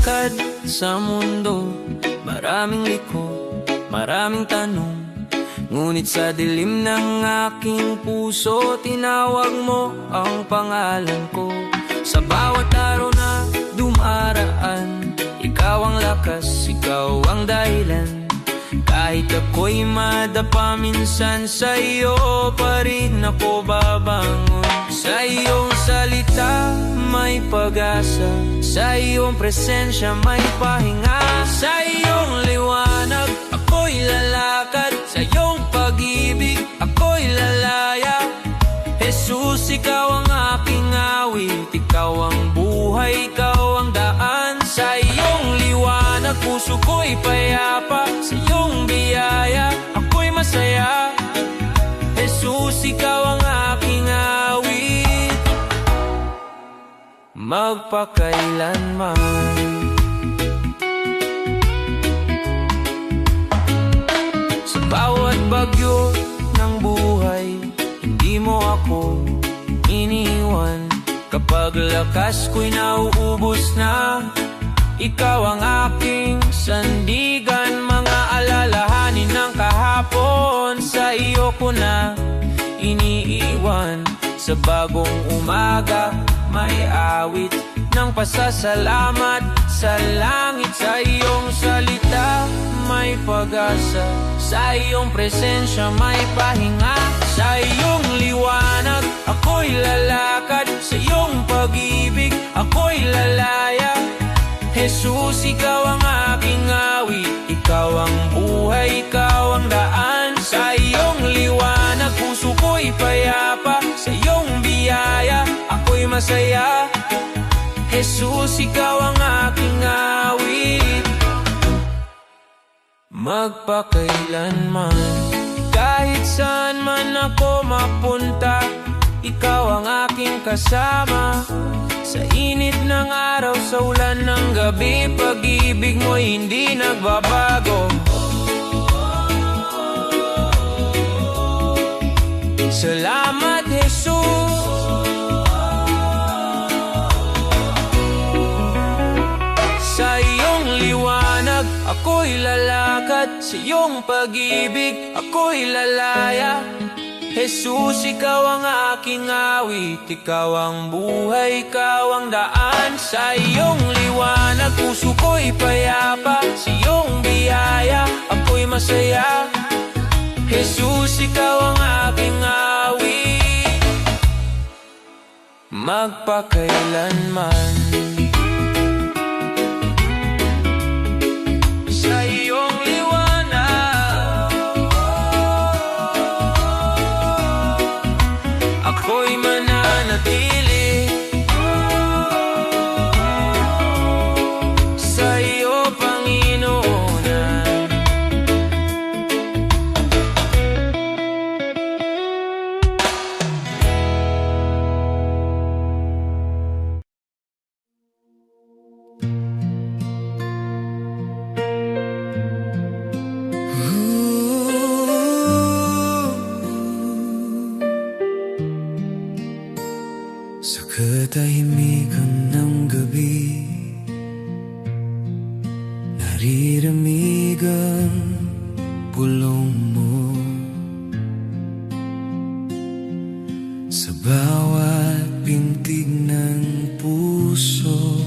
lakad sa mundo, maraming liko, maraming tanong. Ngunit sa dilim ng aking puso, tinawag mo ang pangalan ko. Sa bawat araw na dumaraan, ikaw ang lakas, ikaw ang dahilan. Kahit ako'y madapa minsan, sa iyo pa rin ako babangon. Sa iyong salita may pag-asa, sa iyong presensya may pahinga. Sa iyong liwanag ako'y lalakad, sa iyong pag-ibig ako'y lalaya. Jesus, ikaw ang aking awit, ikaw ang buhay, ikaw ang daan. Sa iyong liwanag puso ko'y payapa, sa iyong biyaya ako'y masaya. Jesus, ikaw ang aking awit, magpakailanman. Sa bawat bagyo ng buhay, hindi mo ako iniwan. Kapag lakas ko'y nauubos na, ikaw ang aking sandigan. Mga alalahanin ng kahapon, sa iyo ko na iniiwan. Sa bagong umaga may awit ng pasasalamat sa langit. Sa iyong salita may pag-asa, sa iyong presensya may pahinga. Sa iyong liwanag ako'y lalakad, sa iyong pag-ibig ako'y lalaya. Jesus, ikaw ang aking awit, ikaw ang buhay, ikaw ang daan. Sa iyong liwanag puso ko'y payapa, sa iyong biyaya ako'y masaya. Jesus, ikaw ang aking awit, magpakailanman. Kahit saan man ako mapunta, ikaw ang aking kasama. Sa init ng araw, sa ulan ng gabi, pag-ibig mo'y hindi nagbabago. Salamat, Jesus. Sa iyong liwanag ako'y lalakad, sa iyong pag-ibig ako'y lalaya. Jesus, ikaw ang aking awit, ikaw ang buhay, ikaw ang daan. Sa iyong liwanag puso ko'y payapa, sa iyong biyaya ako'y masaya. Jesus, ikaw ang aking awit, magpakailanman. Sa iyong liwanag ako'y mananatili, sa iyo, Panginoon. Sa katahimikan ng gabi, nariramig ang bulong mo. Sa bawat pintig ng puso,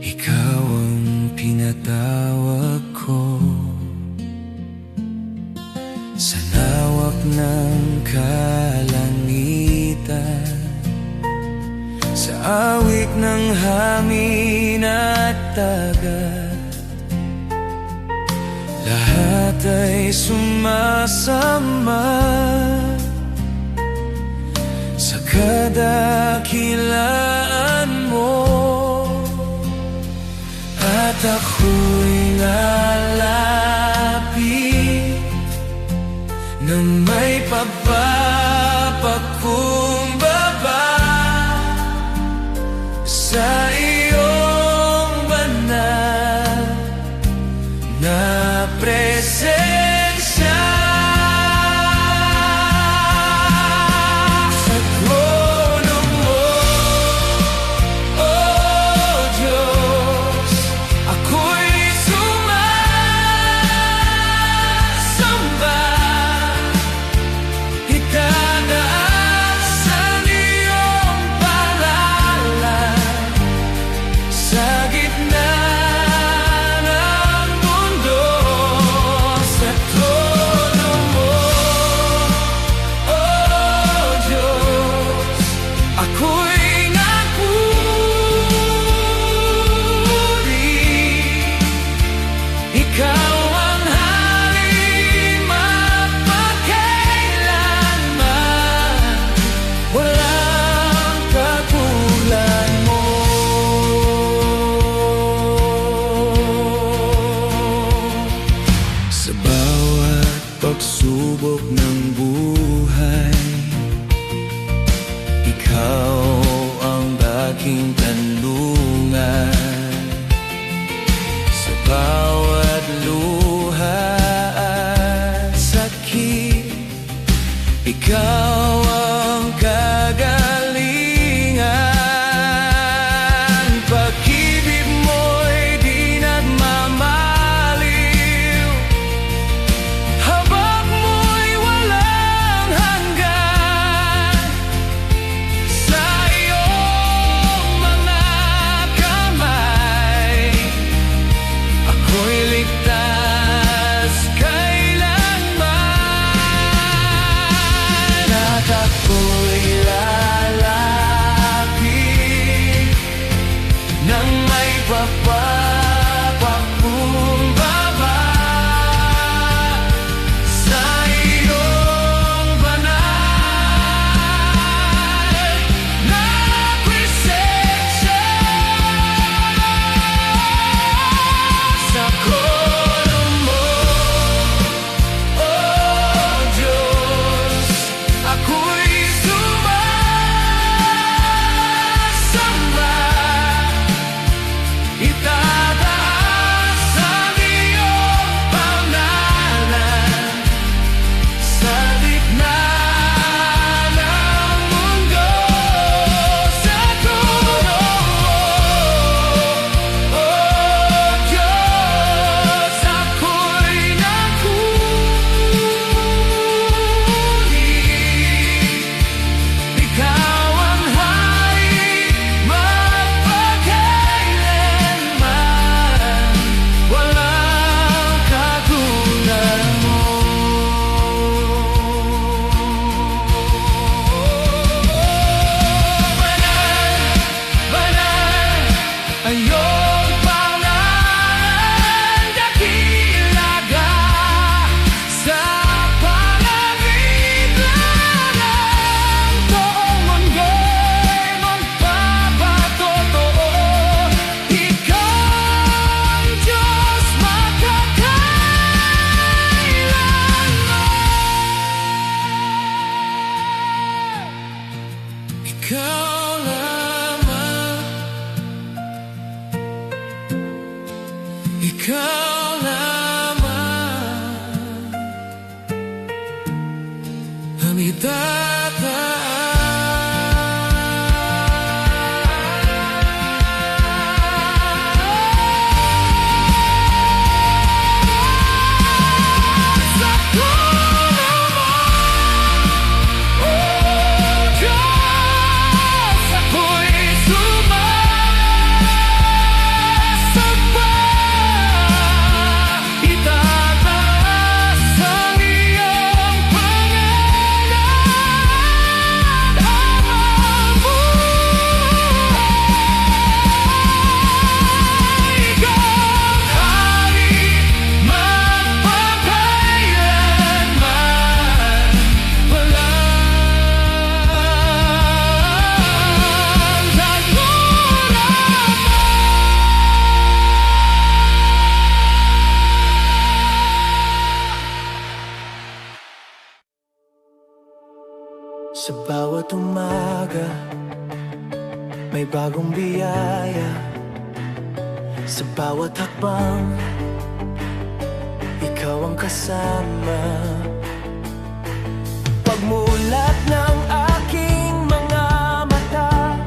ikaw ang pinatawag ko. Sa lawak ng kalangitan, sa awit ng hangin at dagat, lahat ay sumasama sa kadakilaan mo. At ako'y lalapit na may pagpapakumbaba sa iyong banal na presensya. Sa trono mo, oh Diyos, pagpapakumbaba sa iyong banal na presensya. Sa kolo mo, oh Diyos, ako'y sumasamba. Itataas ang iyong pangalan sa gitna ng mundo. Sa dulo mo, oh Diyos, ako'y naghuli. Ikaw ang hari magpakailanman, walang katulad mo. Banal, banal ang iyong pangalan, dakila ka sa pangangailangan. Toong mundo'y magpapatotoo, ikaw ang Diyos magkakailanman. Ikaw lamang, ikaw lamang ang itataas. Sa dulo mo, oh Diyos, ako'y sumasamba. Itataas ang iyong pangalan habang buhay. Ikaw ang hari magpakailanman, walang katulad. Sa bawat umaga, may bagong biyaya. Sa bawat hakbang, ikaw ang kasama. Pagmulat ng aking mga mata,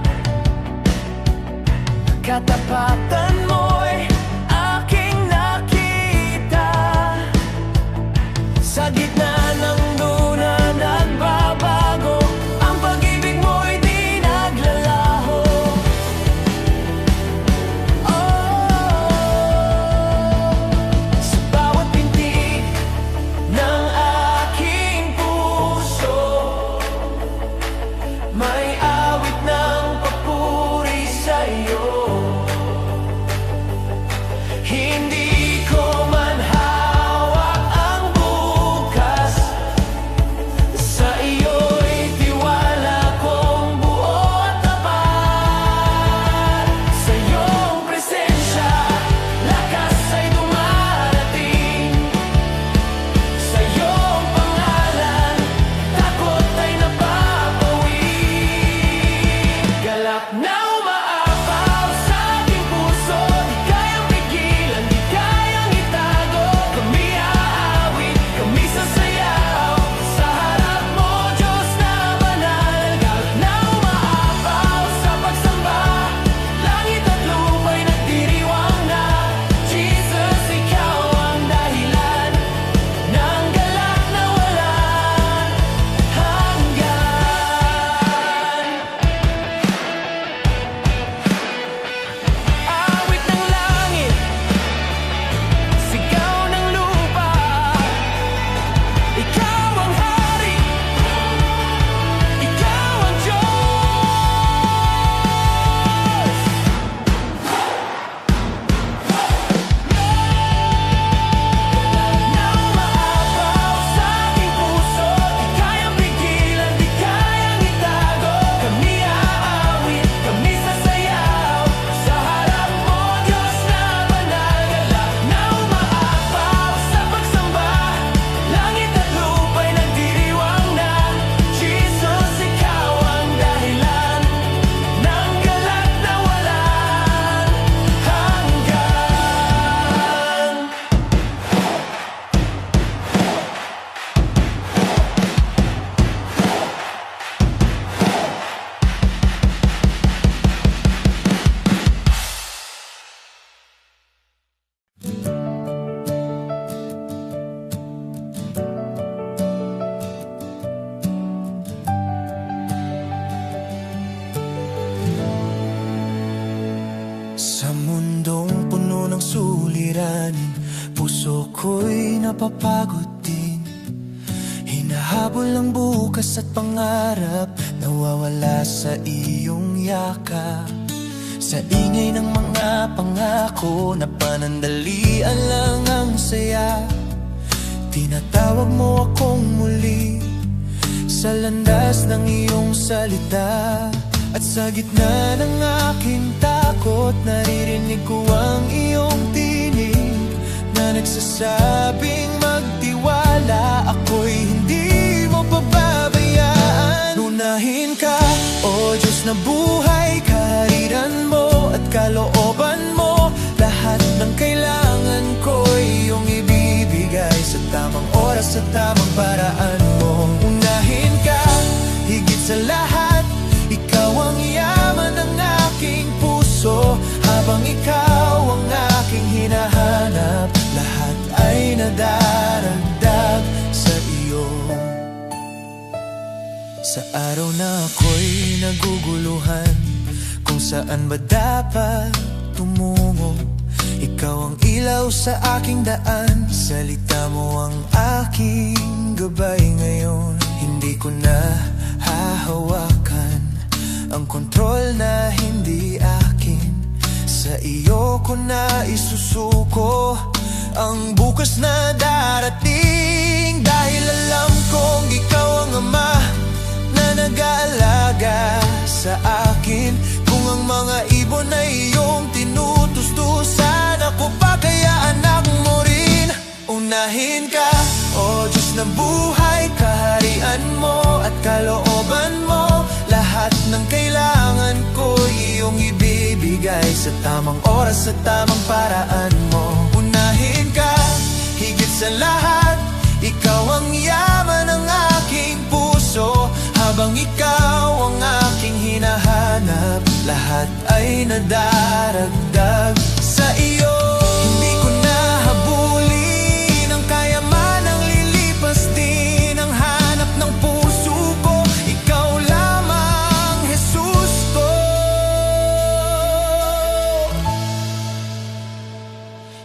katapatan mo'y aking nakita. Sa gitna ng duna nagbabago, ang pag-ibig mo'y di naglalaho. Sa bawat pintig ng aking puso, may awit ng papuri sa'yo. Mundong puno ng suliranin, puso ko'y napapagod din. Hinahabol ang bukas at pangarap, nawawala sa iyong yakap. Sa ingay ng mga pangako na panandalian lang ang saya, tinatawag mo akong muli sa landas ng iyong salita. At sa gitna ng aking takot, naririnig ko ang iyong tinig na nagsasabing magtiwala, ako'y hindi mo pababayaan. Unahin ka, O Diyos na buhay, kaharian mo at kalooban mo. Lahat ng kailangan ko'y iyong ibibigay sa tamang oras at tamang paraan mo. Unahin ka, higit sa lahat, ikaw ang yaman ng aking puso. Habang ikaw ang aking hinahanap, lahat ay nadaragdag sa iyo. Sa araw na ako'y naguguluhan, kung saan ba dapat tumungo, ikaw ang ilaw sa aking daan. Salita mo ang aking gabay ngayon. Hindi ko na hahawakan ang kontrol na hindi akin. Sa iyo ko na isusuko ang bukas na darating. Dahil alam kong ikaw ang ama na nag-aalaga sa akin. Kung ang mga ibon ay iyong tinutustusan, ako pa kaya anak mo rin. Unahin ka, O Diyos na buhay, kaharian mo at kalooban mo. Lahat ng kailangan ko iyong ibibigay sa tamang oras at tamang paraan mo. Unahin ka, higit sa lahat, ikaw ang yaman ng aking puso. Habang ikaw ang aking hinahanap, lahat ay nadaragdag sa iyo. Hindi ko na habulin ang kayamanang lilipas din ang hanap ng puso ko. Ikaw lamang, Jesus ko.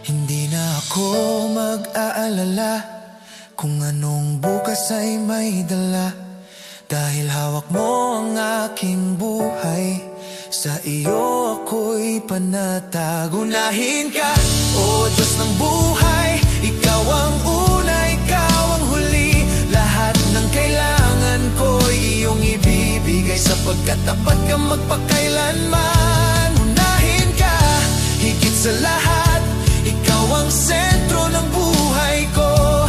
Hindi na ako mag-aalala kung anong bukas ay may dala, dahil hawak mo ang aking buhay. Sa iyo ako'y panatag. Unahin ka, O Diyos ng buhay, ikaw ang una, ikaw ang huli. Lahat ng kailangan ko'y iyong ibibigay, sapagkat tapat ka magpakailanman. Unahin ka, higit sa lahat, ikaw ang sentro ng buhay ko.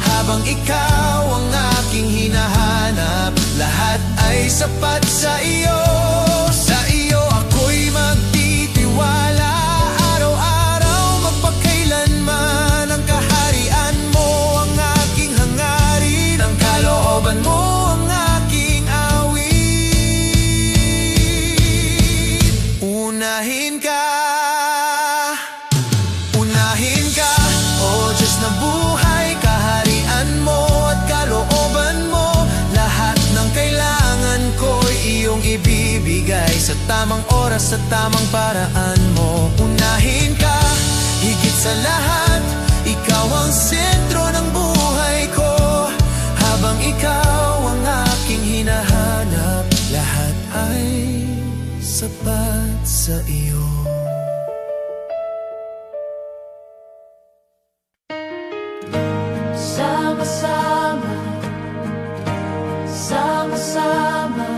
Habang ikaw ang aking hinahanap, lahat ay sapat sa iyo. Sa iyo ako'y magtitiwala, araw-araw magpakailanman. Ang kaharian mo ang aking hangarin, ang kalooban mo ang aking awit. Unahin ka, unahin ka, O Diyos na buhay, kaharian mo at kalooban mo. Lahat ng kailangan ko'y iyong ibibigay sa tamang oras at tamang paraan mo. Unahin ka, higit sa lahat, ikaw ang sentro ng buhay ko. Habang ikaw ang aking hinahanap, lahat ay sapat sa iyo. Sama-sama, sama-sama,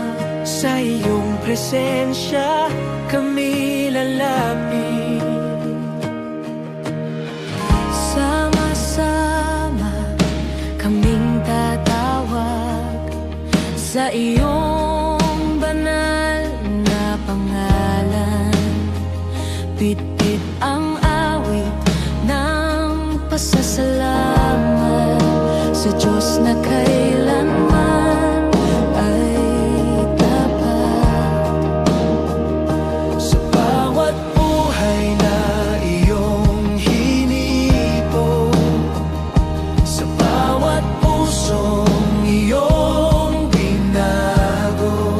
Sa iyong presensya kami lalapit. sama-sama, kaming tatawag sa iyong banal na pangalan. Bitbit ang awit ng pasasalamat sa Diyos na kailanman ay tapat. Sa bawat buhay na iyong hinipo, sa bawat pusong iyong binago,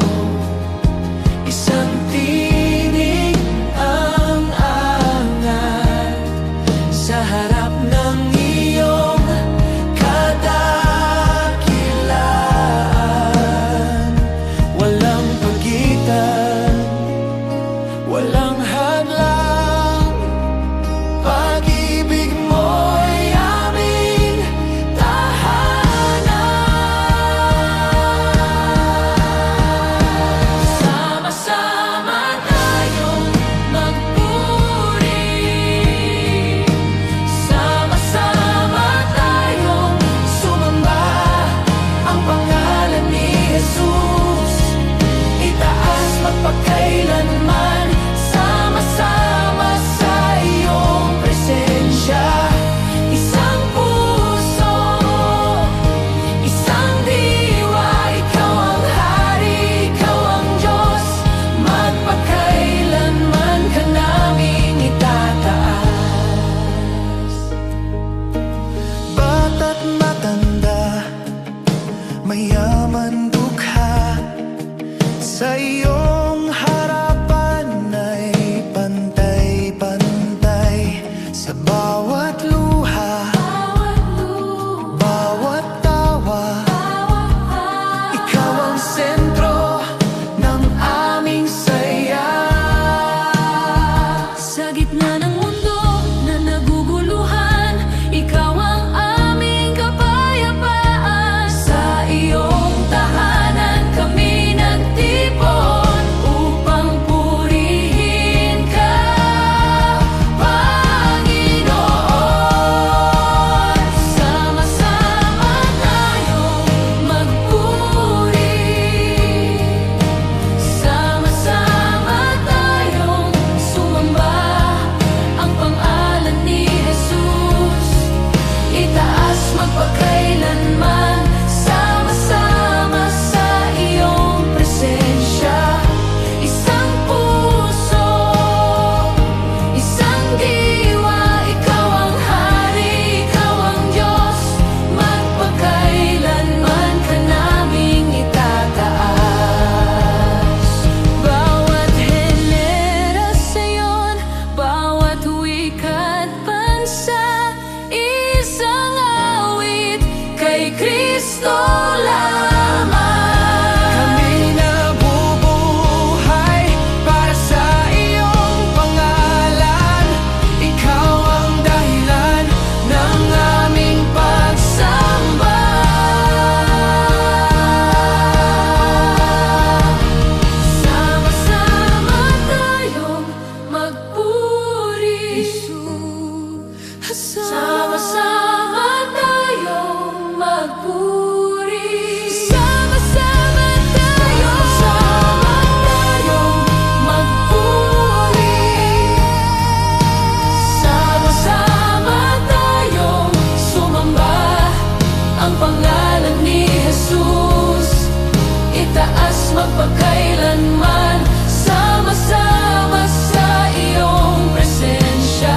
isang tinig ang gitna ng mundo na naguguluhan, ikaw ang aming kapayapaan. Sa iyong tahanan kami nagtipon upang purihin ka, Panginoon. Sama-sama tayong magpuri, sama-sama tayong sumamba ang pangalan ni Jesus. Itaas magpakailanman, sama-sama sa iyong presensya. Isang puso, isang diwa, ikaw ang hari, ikaw ang Diyos. Magpakailanman ka naming itataas. Bawat henerasyon, bawat wika't bansa, isang awit kay Kristo lamang. Kami nabubuhay para sa iyong pangalan. Ikaw ang dahilan ng aming pagsamba. Sama-sama tayong magpuri, sama-sama tayong magpuri, sama-sama tayong magpuri, sama-sama tayong sumamba ang pangalan ni Jesus. Itaas magpakailanman, sama-sama sa iyong presensya.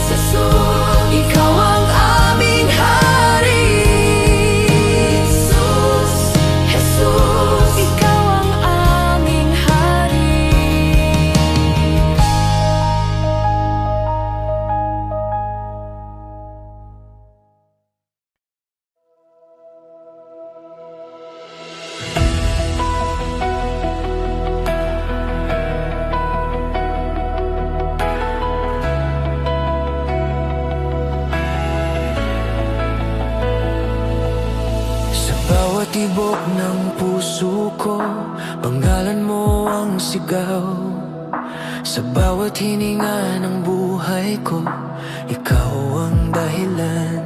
Jesus, ikaw ang aming hari. Jesus, Jesus, ikaw ang aming hari. Sa bawat tibok ng puso ko, pangalan mo ang sigaw. Sa bawat hininga ng buhay ko, ikaw ang dahilan.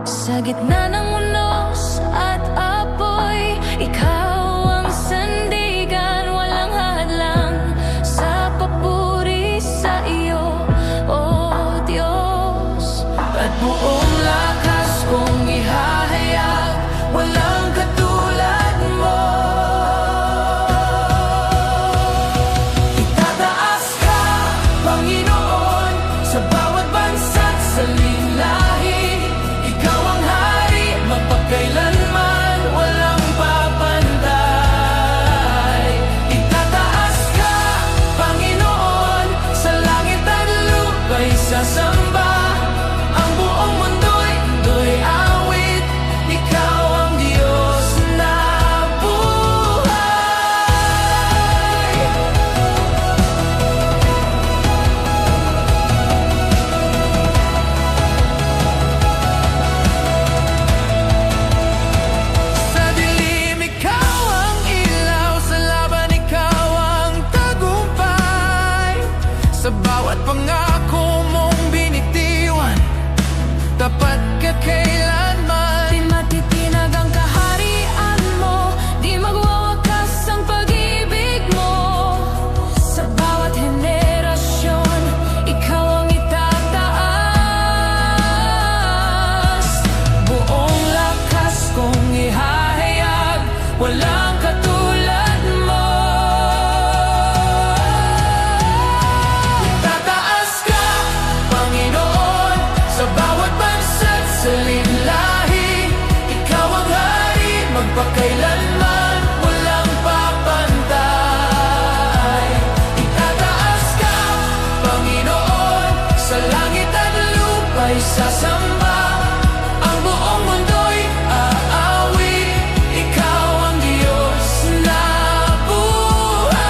Sa gitna ng unos at apoy, ikaw ang sandigan, walang hadlang sa papuri sa iyo, O Diyos. At buong lakas kong ihahayag, walang katulad mo. Itataas ka, Panginoon, sa bawat bansa't sa lahi. Ikaw ang hari, magpakailanman, walang papantay. Itataas ka, Panginoon, sa langit at lupa'y sasamba. Ang buong mundo'y awit, ikaw ang Diyos na buhay. Sa dilim, ikaw ang ilaw, sa laban, ikaw ang tagumpay. Sa bawat pangako mong binitiwan, tapat ka kailanman. Di matitinag ang kaharian mo, di magwawakas ang pag-ibig mo. Sa bawat henerasyon, ikaw ang itataas. Buong lakas kong ihahayag, walang katulad mo. Tataas ka, Panginoon, sa bawat bansa't sa lahi. Ikaw ang hari, magpakailanman, walang papantay. Itataas ka, Panginoon, sa langit at lupa'y sasamba. Ang buong mundo'y aawit, ikaw ang Diyos na buhay.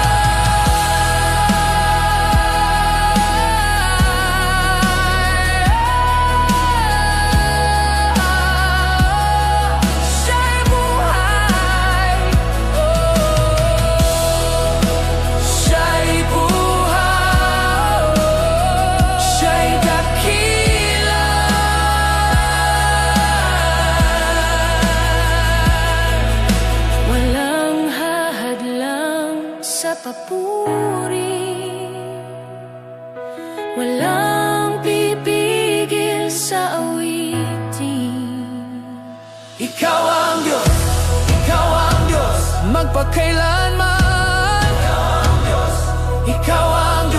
puri. Walang pipigil sa awitin. Ikaw ang Diyos, ikaw ang Diyos, magpakailanman. Ikaw ang Diyos, ikaw ang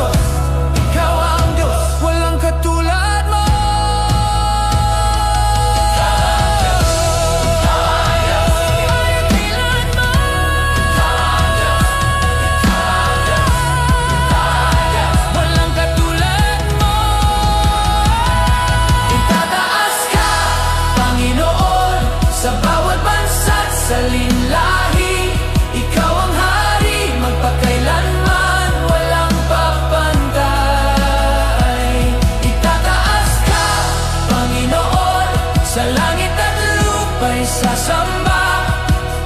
Diyos, walang katulad mo. Aya't kailanman. Walang katulad mo. Itataas ka, Panginoon, sa bawat bansa't sa linlahi. Ikaw ang hari, magpakailanman, walang papantay. Itataas ka, Panginoon, sa langit at lupa'y sasamba.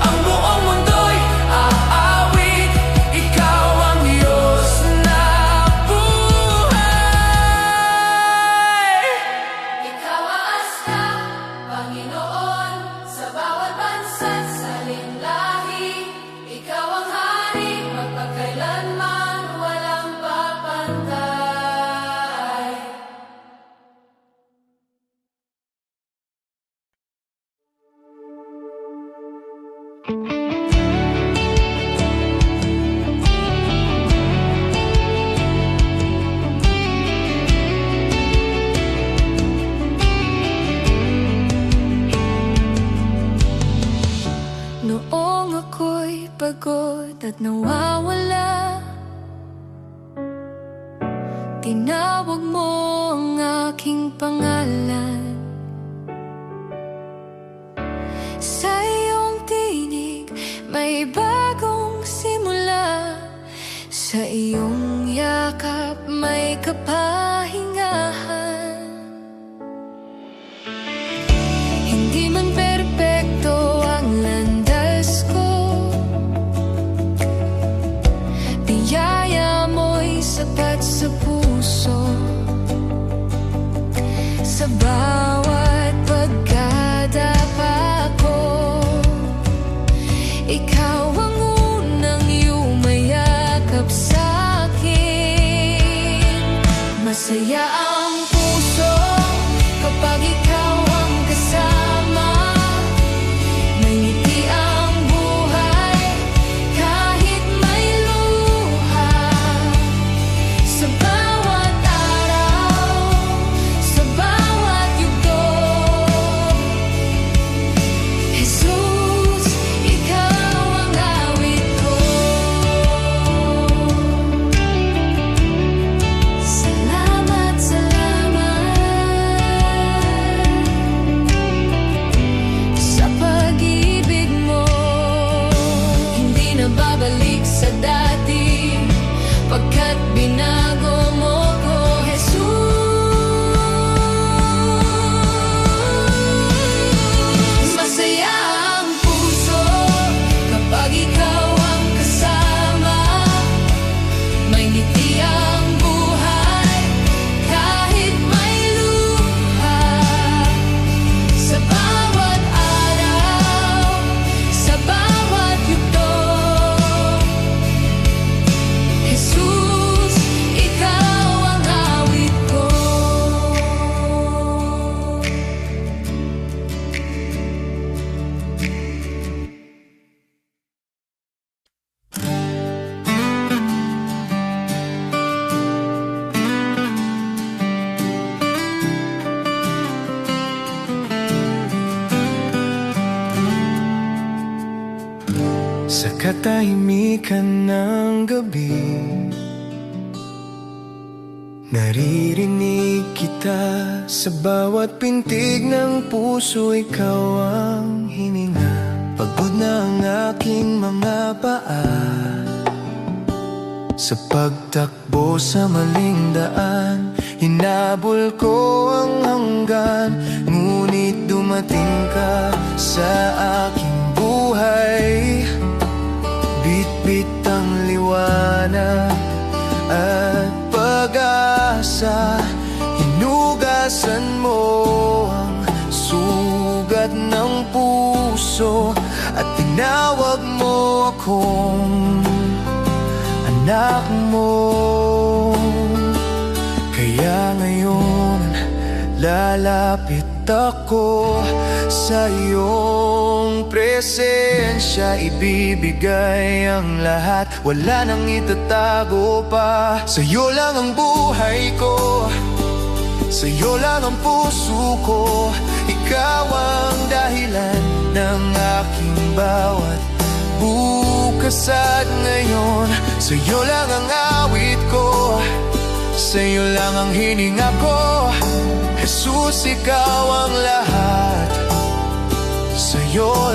Ang buong mundo'y aawit. Ikaw ang Diyos na buhay. Ikaw aas ka, Panginoon, sa bawat bansa't sa linlahi. Ikaw ang hari, magpakailanman, walang papantay. Noong ako'y pagod at nawawala, tinawag mo ang aking pangalan. Sa iyong tinig may bagong simula, sa iyong yakap may kapahingahan. Hindi man perpekto ang landas ko, biyaya mo'y sapat sa puso. Sa bawat pagkadapa ko, ikaw ang unang yumayakap sa'kin. Masaya ang puso kapag ikaw ang kasama. May ngiti ang buhay kahit may luha. Sa bawat araw, sa bawat yugto, Jesus, ikaw ang awit ko. Salamat, salamat sa pag-ibig mo. Hindi na babalik sa dati, pagkat binago mo ko, Jesus. Masaya ang puso kapag ikaw ang kasama. May ngiti ang buhay kahit may luha. Sa bawat araw, sa bawat yugto, Jesus, ikaw ang awit ko. Sa katahimikan ng gabi, naririnig kita sa bawat pintig ng puso. Ikaw ang hininga. Pagod na ang aking mga paa sa pagtakbo sa maling daan. Hinabol ko ang hanggan, ngunit dumating ka sa aking buhay. Bit-bit ang liwanag at pag-asa. Hinugasan mo ang sugat ng puso at tinawag mo akong anak mo. Kaya ngayon lalapit ako sa iyong presensya, ibibigay ang lahat, wala nang itatago pa. Sa'yo lang ang buhay ko, sa'yo lang ang puso ko. Ikaw ang dahilan ng aking bawat bukas at ngayon. Sa'yo lang ang awit ko, sa'yo lang ang hininga ko. Jesus, ikaw ang lahat. Sa'yo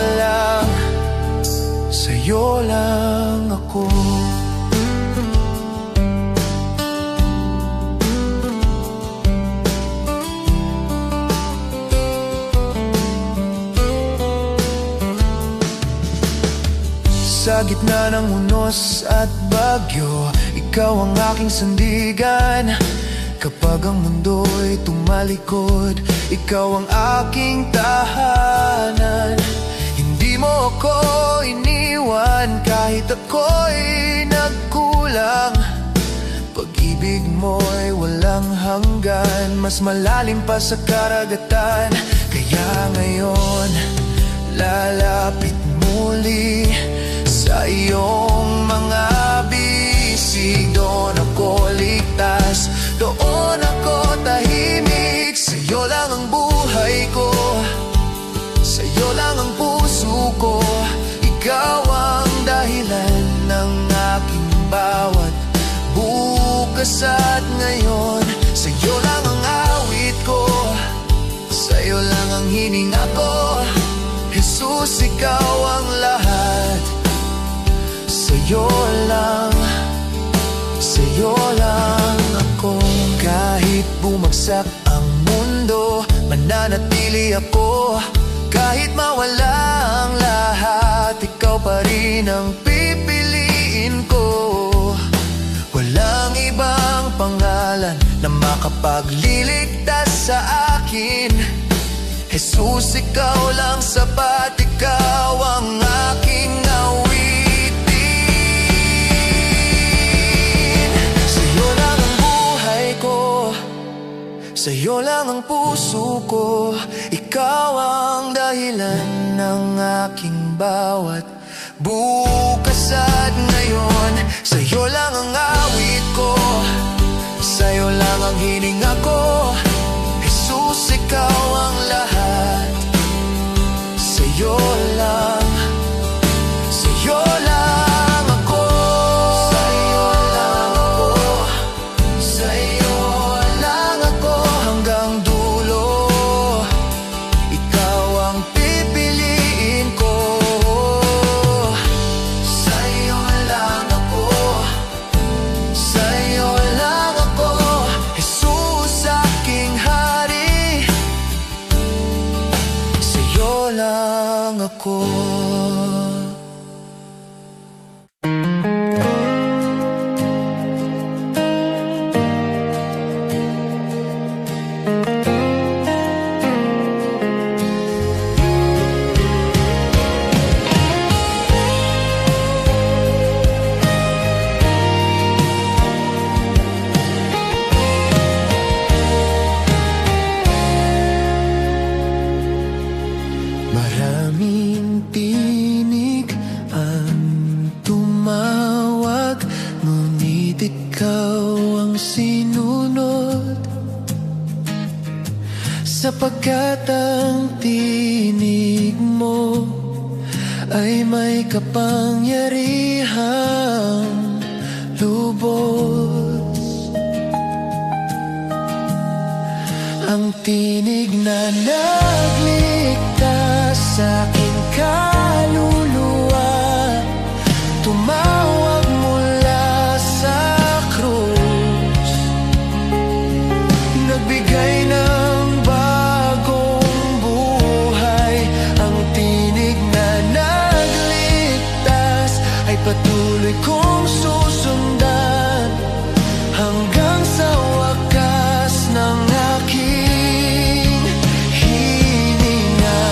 lang ako. Sa gitna ng unos at bagyo, ikaw ang aking sandigan. Kapag ang mundo'y tumalikod, ikaw ang aking tahanan. Hindi mo ako iniwan kahit ako'y nagkulang. Pag-ibig mo'y walang hanggan, mas malalim pa sa karagatan. Kaya ngayon, lalapit muli sa iyong mga bisig. Doon ako ligtas, doon ako tahimik. Sa'yo lang ang buhay ko, sa'yo lang ang puso ko. Ikaw ang dahilan ng aking bawat bukas at ngayon. Sa'yo lang ang awit ko, sa'yo lang ang hininga ko. Jesus, ikaw ang lahat. Sa'yo lang ako. Kahit bumagsak ang mundo, mananatili ako. Kahit mawala ang lahat, ikaw pa rin ang pipiliin ko. Walang ibang pangalan na makapagliligtas sa akin. Jesus, ikaw lang sapat, ikaw ang aking awitin. Sa'yo lang ang buhay ko, sa'yo lang ang puso ko. Ikaw ang dahilan ng aking bawat bukas at ngayon. Sa'yo lang ang awit ko, sa'yo lang ang hininga ko. Jesus, ikaw ang lahat. Sa'yo lang ako. Sa'yo lang ako, sa'yo lang ako hanggang dulo. Ikaw ang pipiliin ko. Sa'yo lang ako, sa'yo lang ako. Jesus, aking hari. Sa'yo lang ako. Maraming tinig ang tumawag, ngunit ikaw ang sinunod. Sapagkat ang tinig mo ay may kapangyarihang lubos. Ang tinig na nagligtas sa aking kaluluwa, tumawag mula sa krus, nagbigay ng bagong buhay. Ang tinig na nagligtas ay patuloy kong susundan hanggang sa wakas ng aking hininga.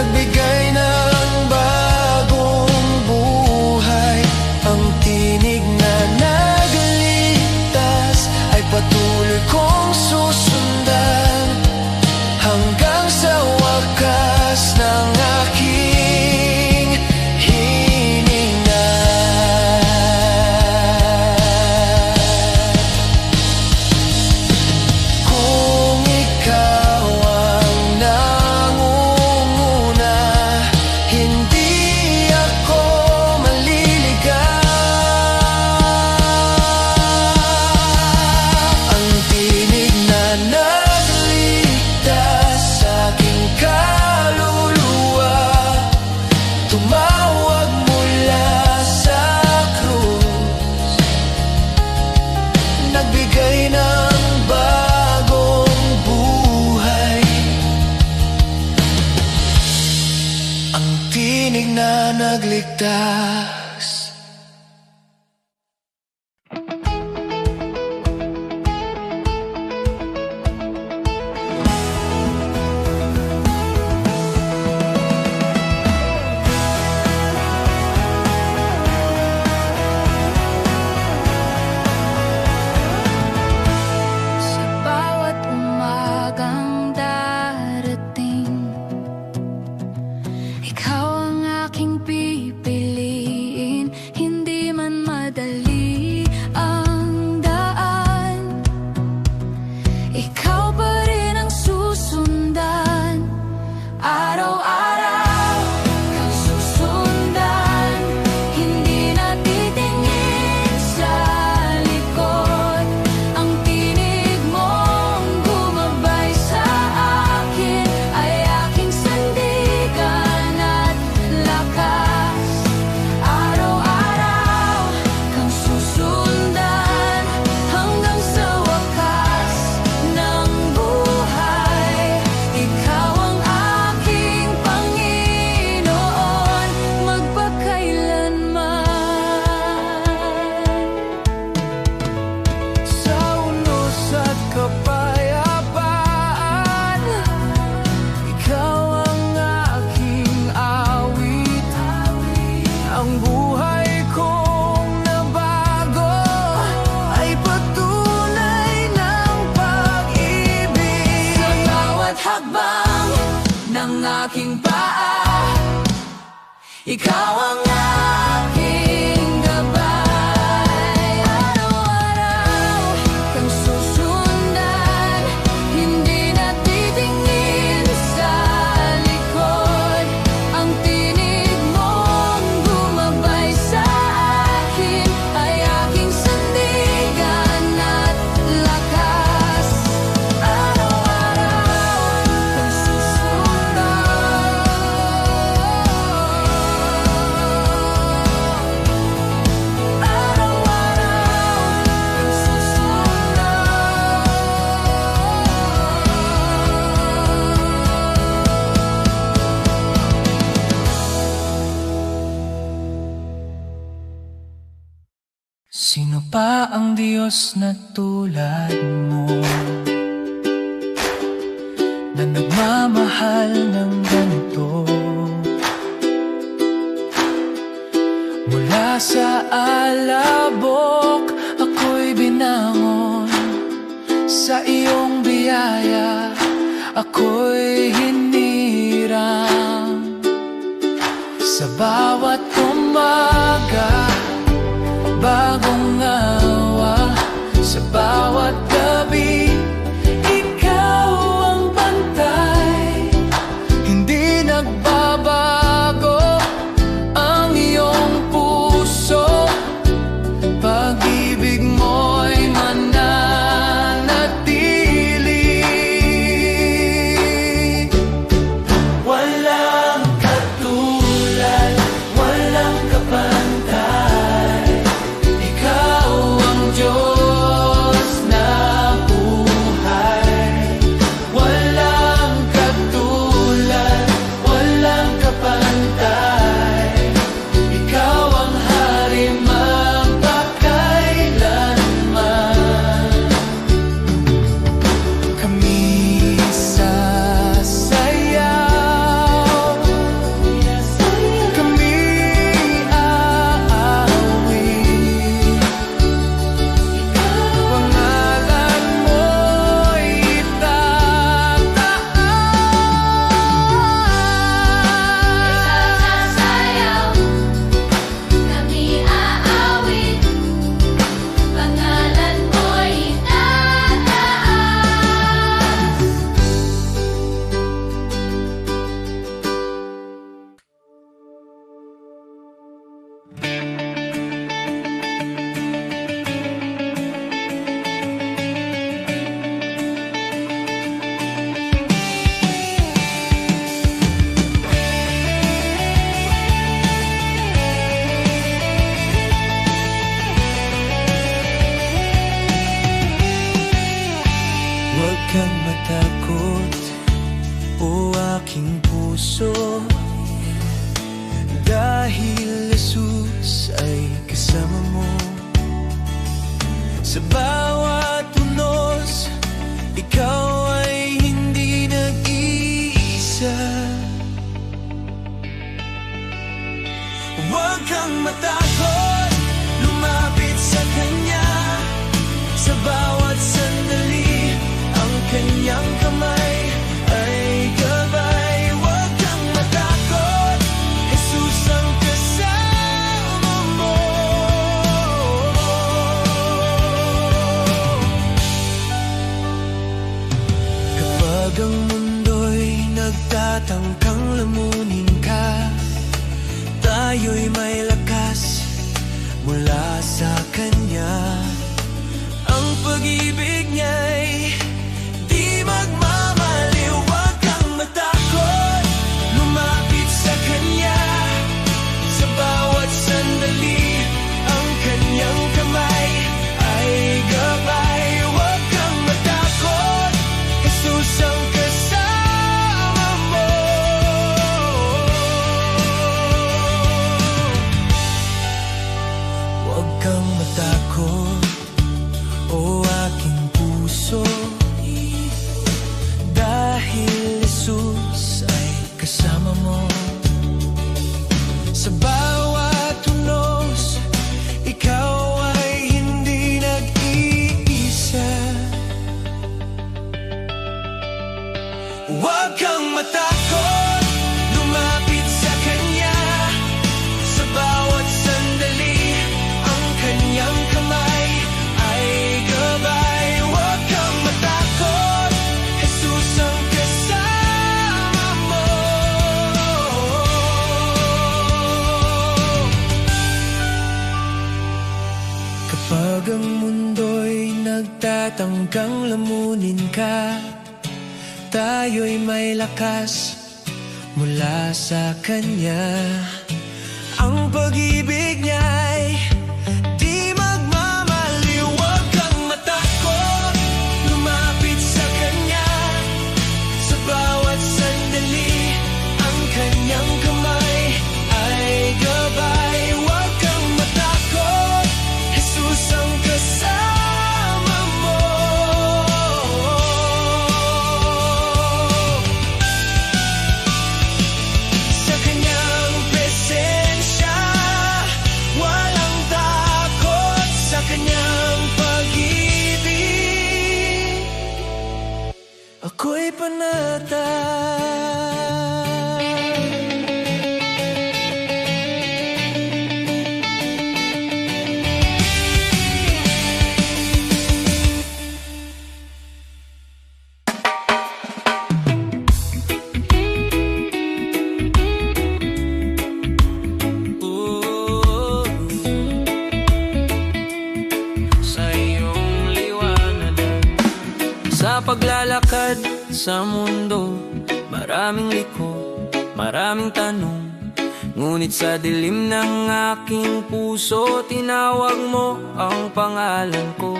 nagbigay ng bagong buhay. Ang tinig na nagligtas ay patuloy kong susundan hanggang sa wakas ng aking hininga. Kung ikaw ang nangunguna, hindi ako maliligaw. Ang tinig na nagligtas sa aking kaluluwa, tumawag mula sa krus, nagbigay ng bagong buhay. Ang tinig na nagligtas. Sa bawat umagang darating, ikaw ang aking pipiliin. Hindi man madali ang daan, ikaw pa rin ang susundan. Araw-araw kang susundan, hindi na titingin sa likod. Ang tinig mong gumabay sa akin ay aking sandigan at lakas. Araw-araw kang susundan hanggang sa wakas ng buhay. Ikaw ang aking Panginoon magpakailanman. Sa unos at kapayapaan, ikaw ang aking awit. Ang buhay kong nabago ay patunay ng pag-ibig. Sa bawat hakbang ng aking paa, ikaw ang aking gabay. Araw-araw kang susundan, hindi na titingin sa likod. Ang tinig mong gumabay sa akin ay aking sandigan at lakas. Araw-araw kang susundan. Araw-araw kang Sino pa ang Diyos na tulad mo, na nagmamahal ng ganito? Mula sa alabok ako'y binangon, sa iyong biyaya ako'y hinirang. Sa bawat umaga bagong awa, sa bawat gabi ikaw ang pantay. Hindi nagbabago ang iyong puso, pag-ibig mo'y mananatili. Sa bawat unos, ikaw ay hindi nag-iisa. Huwag kang matakot, lumapit sa Kanya. Sa bawat sandali, ang Kanyang kamay ay gabay. Huwag kang matakot, Jesus ang kasama mo. Kapag ang mundo'y nagtatangkang lamunin ka, tayo'y may lakas mula sa Kanya. Ang pag-ibig niya'y di magmamaliw. Huwag kang matakot, lumapit sa Kanya. Sa bawat sandali, ang Kanyang kamay ay gabay. Huwag kang matakot, Jesus ang kasama mo. Huwag kang matakot, o aking puso, dahil Jesus ay kasama mo. Sa bawat unos, ikaw ay hindi nag-iisa. Huwag kang matakot, lumapit sa Kanya. Sa bawat sandali, ang Kanyang kamay ay gabay. Huwag kang matakot, Jesus ang kasama mo. Kapag ang mundo'y nagtatangkang lamunin ka, tayo'y may lakas mula sa Kanya. Ang pag-ibig niya'y di magmamaliw. Huwag kang matakot, lumapit sa Kanya. Sa bawat sandali, ang Kanyang kamay ay gabay. Huwag kang matakot, Jesus ang kasama mo. Sa Kanyang presensya, walang takot. Sa Kanyang pag-ibig, ako'y panatag. Oh, sa iyong liwanagan. Sa paglalakad sa mundo, maraming liko, maraming tanong. Ngunit sa dilim ng aking puso, tinawag mo ang pangalan ko.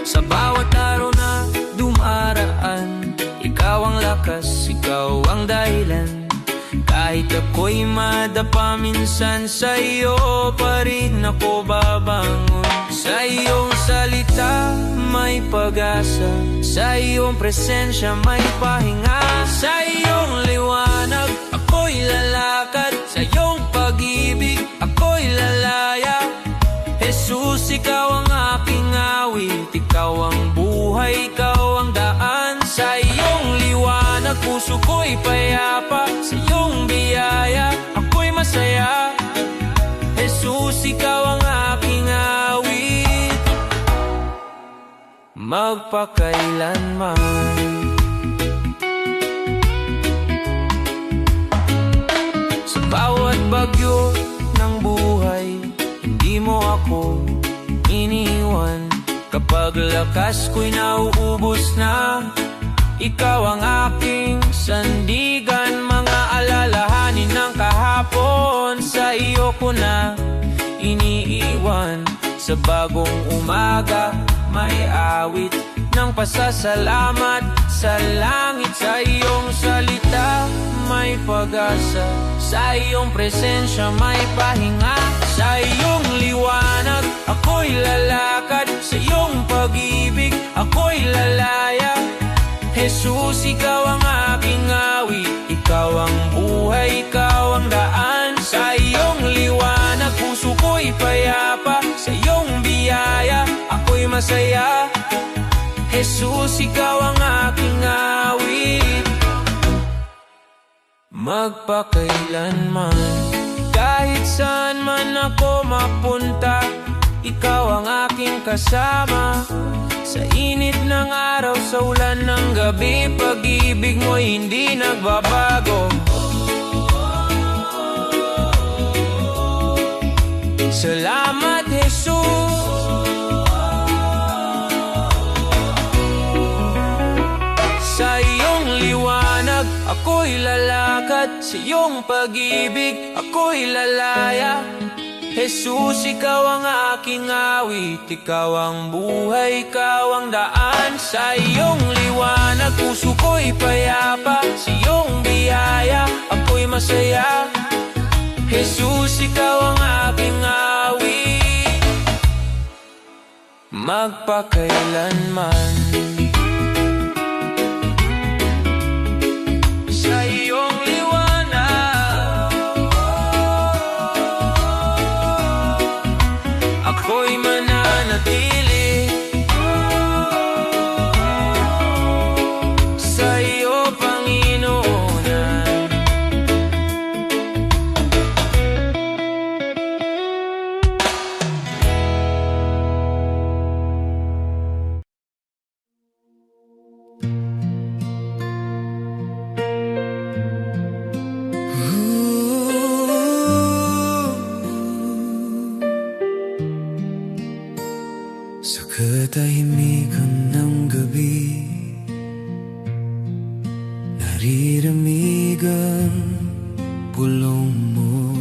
Sa bawat araw na dumaraan, ikaw ang lakas, ikaw ang dahilan. Kahit ako'y madapa minsan, sa iyo pa rin ako babangon. Sa iyong salita may pag-asa, sa iyong presensya may pahinga. Sa iyong liwanag ako'y lalakad, sa iyong pag-ibig ako'y lalaya. Jesus, ikaw ang aking awit, ikaw ang buhay, ikaw ang daan. Sa iyong liwanag puso ko'y payapa, sa iyong biyaya ako'y masaya. Jesus, ikaw ang aking awit, magpakailanman. Sa bawat bagyo ng buhay, hindi mo ako iniwan. Kapag lakas ko'y nauubos na, ikaw ang aking sandigan. Mga alalahanin ng kahapon, sa iyo ko na iniiwan. Sa bagong umaga may awit ng pasasalamat sa langit. Sa iyong salita may pag-asa, sa iyong presensya may pahinga. Sa iyong liwanag ako'y lalakad, sa iyong pag-ibig ako'y lalaya. Jesus, ikaw ang aking awit, ikaw ang buhay, ikaw ang daan. Sa iyong liwanag puso ko'y payapa, sa iyong biyaya ako'y masaya. Jesus, ikaw ang aking awit. Magpakailanman, kahit saan man ako mapunta, ikaw ang aking kasama. Sa init ng araw, sa ulan ng gabi, pag-ibig mo'y hindi nagbabago. Salamat, Jesus. Sa iyong liwanag ako'y lalakad, sa iyong pag-ibig ako'y lalaya. Jesus, ikaw ang aking awit, ikaw ang buhay, ikaw ang daan. Sa iyong liwanag puso ko'y payapa, sa iyong biyaya ako'y masaya. Jesus, ikaw ang aking awit. Magpakailanman, sa iyong liwanag ako'y mananatili. Sa iyo, Panginoon. Sa katahimikan ng gabi, nariramig ang bulong mo.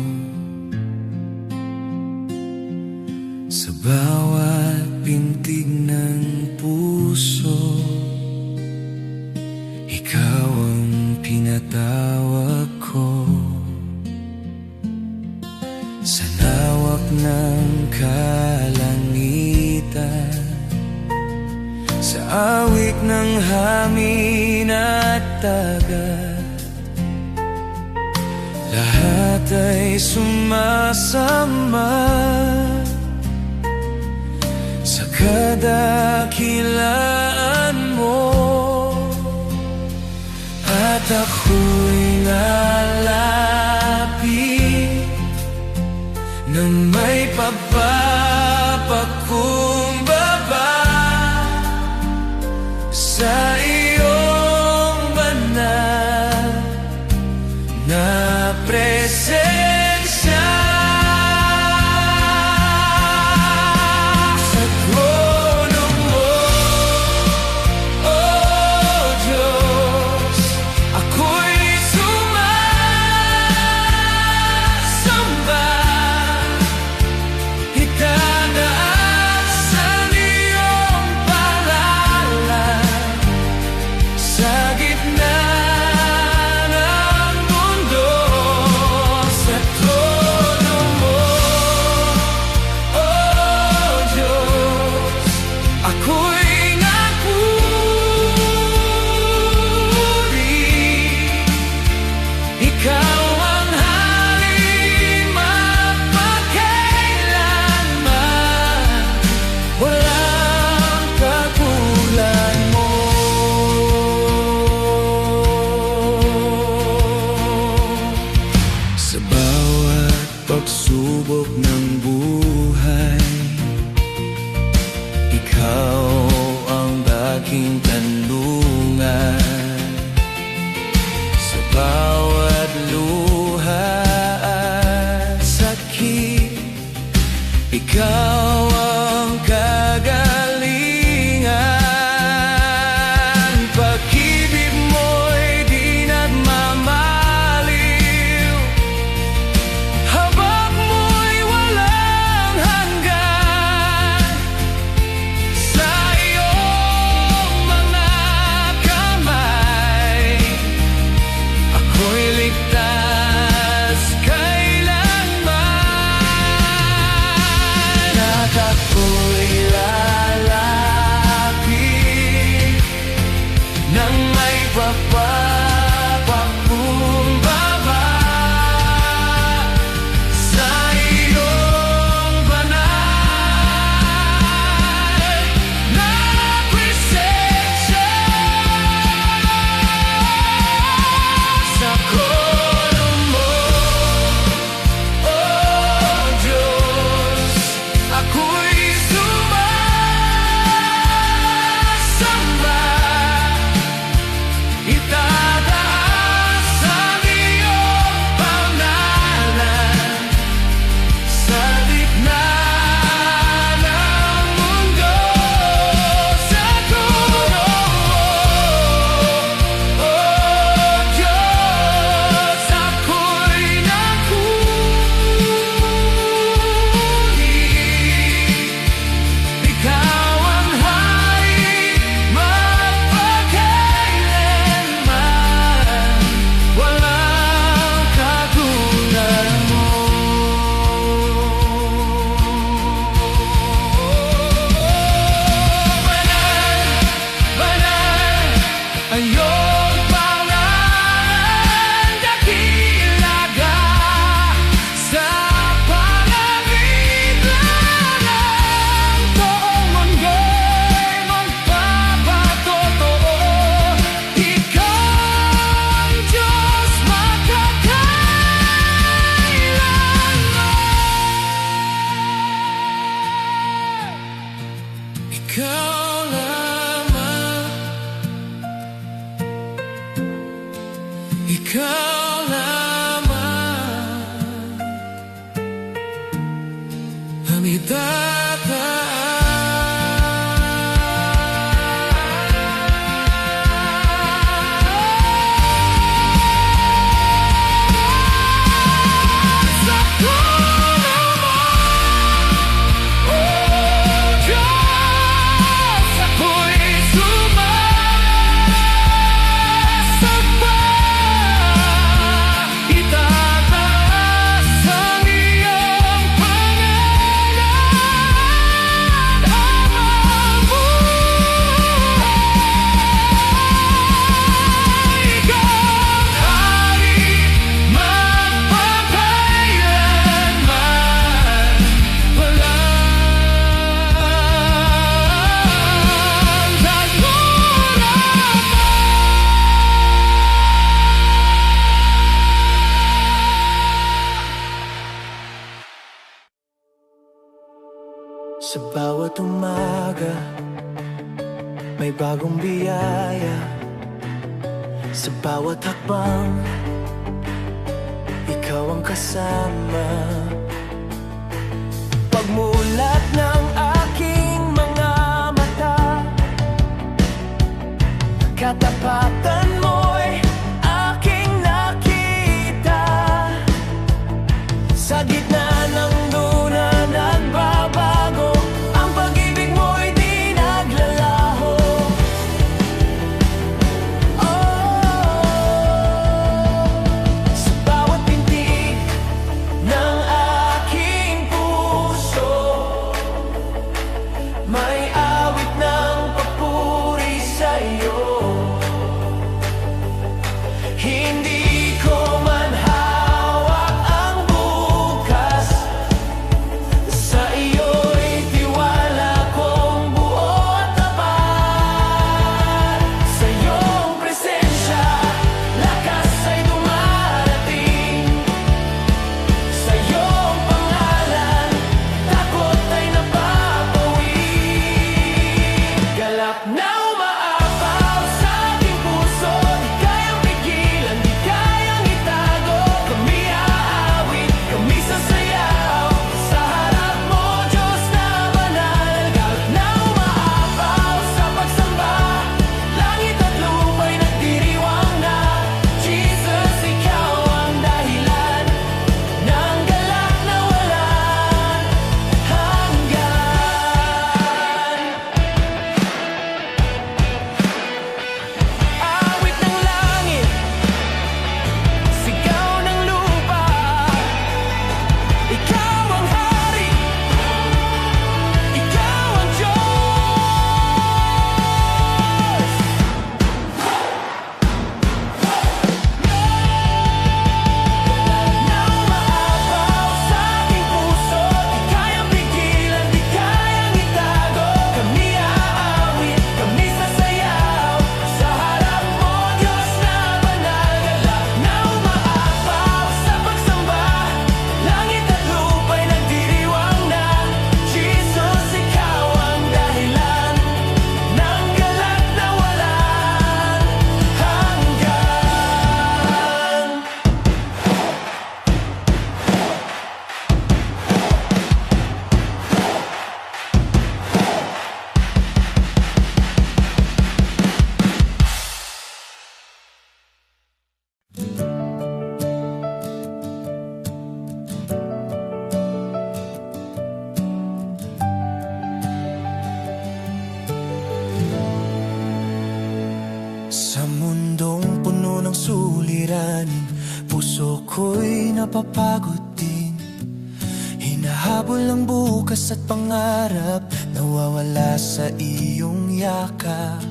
Sa bawat pintig ng puso, ikaw ang pinatawag ko. Sa lawak ng kalangitan, sa awit ng hangin at dagat, lahat ay sumasama sa kadakilaan mo. At ako'y lalapit na may pagpapakumbaba sa iyong banal na presensya. Sa trono mo, oh Diyos, ako'y sumasamba. Itataas ang iyong pangalan sa gitna ng mundo. Sa trono mo, oh Diyos, ako'y napuri. Ikaw ang hari mapakailanman, walang kagulan mo. Sa bawat pagsubok ng buhay, ikaw ang aking kanlungan. Sa bawat luha at sakit, ikaw ang kagalingan. Pag-ibig mo'y di nagmamaliw, habag mo'y walang Sa bawat umaga, may bagong biyaya. Sa bawat hakbang, ikaw ang kasama. Pagmulat ng aking mga mata, katapatan mo'y aking nakita. Sa gitna ng duna nagbabago, ang pag-ibig mo'y di naglalaho. Sa bawat pintig ng aking puso, may awit ng papuri sa'yo. Hindi ko man hawak ang bukas, sa iyo'y tiwala kong buo at tapat. Sa iyong presensya, lakas ay dumarating. Sa iyong pangalan, takot ay napapawi. Galak na umaapaw sa aking puso, di kayang pigilan, di kayang itago. Kami aawit, kami sasayaw sa harap mo, Diyos na banal. Galak na umaapaw sa pagsamba, langit at lupa'y nagdiriwang na. Jesus, ikaw ang dahilan ng galak na walang hanggan. Awit ng langit, sigaw ng lupa, ikaw ang hari, ikaw ang Diyos. Na umaapaw sa aking puso, di kayang pigilan, di kayang itago. Kami aawit, kami sasayaw sa harap mo, Diyos na banal. Galak na umaapaw sa pagsamba, langit at lupa'y nagdiriwang na. Jesus, ikaw ang dahilan ng galak na walang hanggan. Sa mundong puno ng suliranin, puso ko'y napapagod din. Hinahabol ang bukas at pangarap, nawawala sa iyong yakap.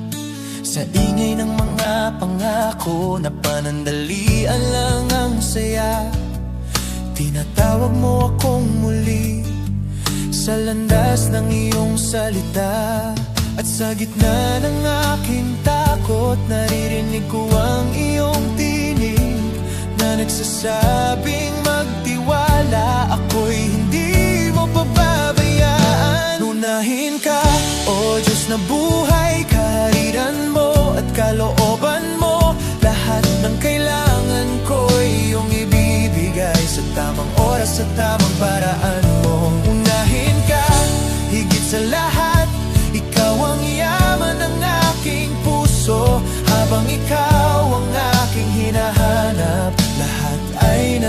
Sa ingay ng mga pangako na panandalian lang ang saya, tinatawag mo akong muli sa landas ng iyong salita. At sa gitna ng aking takot, naririnig ko ang iyong tinig na nagsasabing magtiwala. Ako'y hindi mo pababayaan. Unahin ka, O Diyos na buhay, kahariran mo at kalooban mo. Lahat ng kailangan ko'y iyong ibibigay sa tamang oras at tamang paraan mo. Unahin ka,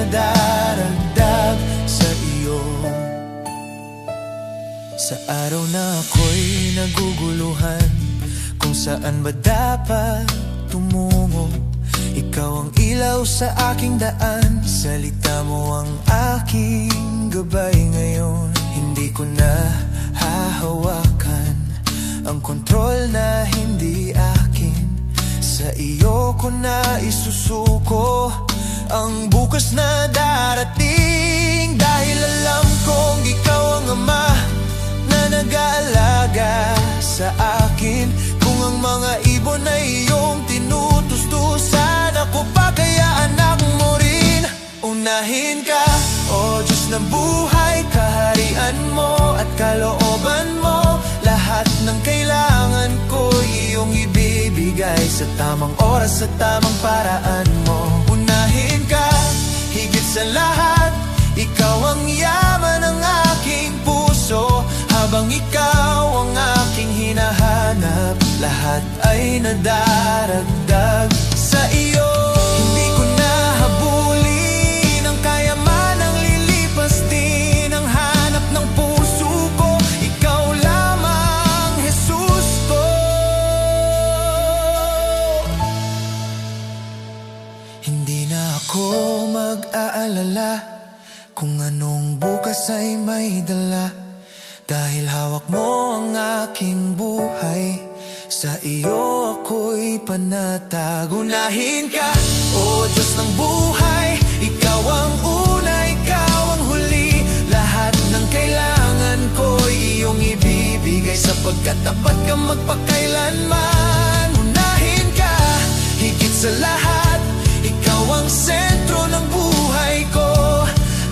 daragdag sa iyo. Sa araw na ako'y naguguluhan kung saan ba dapat tumungo, ikaw ang ilaw sa aking daan. Salita mo ang aking gabay ngayon. Hindi ko na hahawakan ang kontrol na hindi akin. Sa iyo ko na isusuko ang bukas na darating. Dahil alam kong ikaw ang ama na nag-aalaga sa akin. Kung ang mga ibon ay iyong tinutustusan, ako pa kaya anak mo rin. Unahin ka, O Diyos ng buhay, kaharian mo at kalooban mo. Lahat ng kailangan ko iyong ibibigay sa tamang oras, sa tamang paraan mo. Unahin ka, higit sa lahat, ikaw ang yaman ng aking puso. Habang ikaw ang aking hinahanap, lahat ay nadaragdag sa iyo. Hindi ko na habulin ang kayamanang lilipas din ang hanap ng puso ko. Ikaw lamang, Jesus ko. Hindi na ako mag-aalala kung anong bukas ay may dala, dahil hawak mo ang aking buhay. Sa iyo ako'y panatag. Unahin ka, O Diyos ng buhay, ikaw ang una, ikaw ang huli. Lahat ng kailangan ko'y iyong ibibigay, sapagkat tapat ka magpakailanman. Unahin ka, higit sa lahat, ikaw ang sentro ng buhay ko.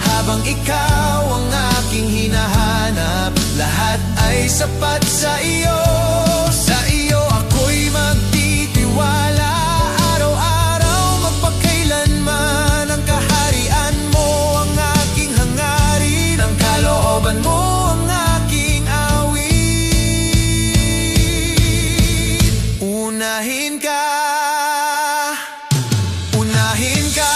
Habang ikaw ang aking hinahanap, lahat ay sapat sa iyo. Sa iyo ako'y magtitiwala, araw-araw magpakailanman. Ang kaharian mo ang aking hangarin, ang kalooban mo ang aking awit. Unahin ka, unahin ka,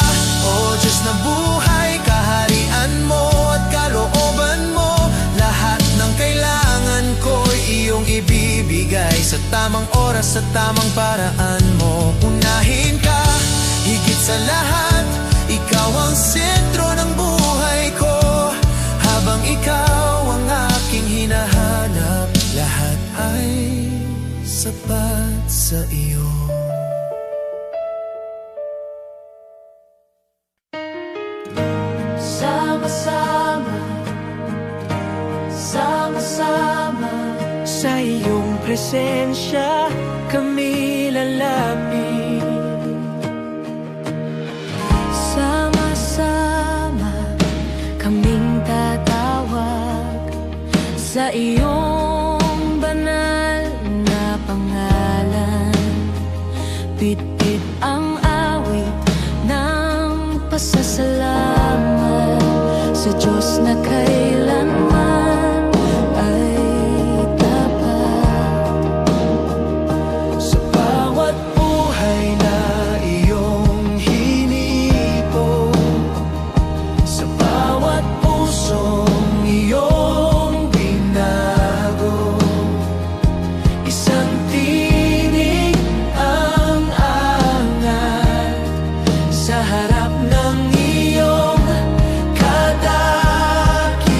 O Diyos na buhay, kaharian mo at kalooban mo. Lahat ng kailangan ko'y iyong ibibigay sa tamang oras, sa tamang paraan mo. Unahin ka, higit sa lahat, ikaw ang sentro ng buhay ko. Habang ikaw ang aking hinahanap, lahat ay sapat sa iyo. Sama-sama, sama-sama, Sa iyong presensya kami lalapit. sama-sama, kaming tatawag sa iyong banal na pangalan. Bitbit ang awit ng pasasalamat sa Diyos na kailanman ay tapat. Sa bawat buhay na iyong hinipon, sa bawat pusong iyong binago, isang tinig ang angat sa harap ng iyong kadakilaan.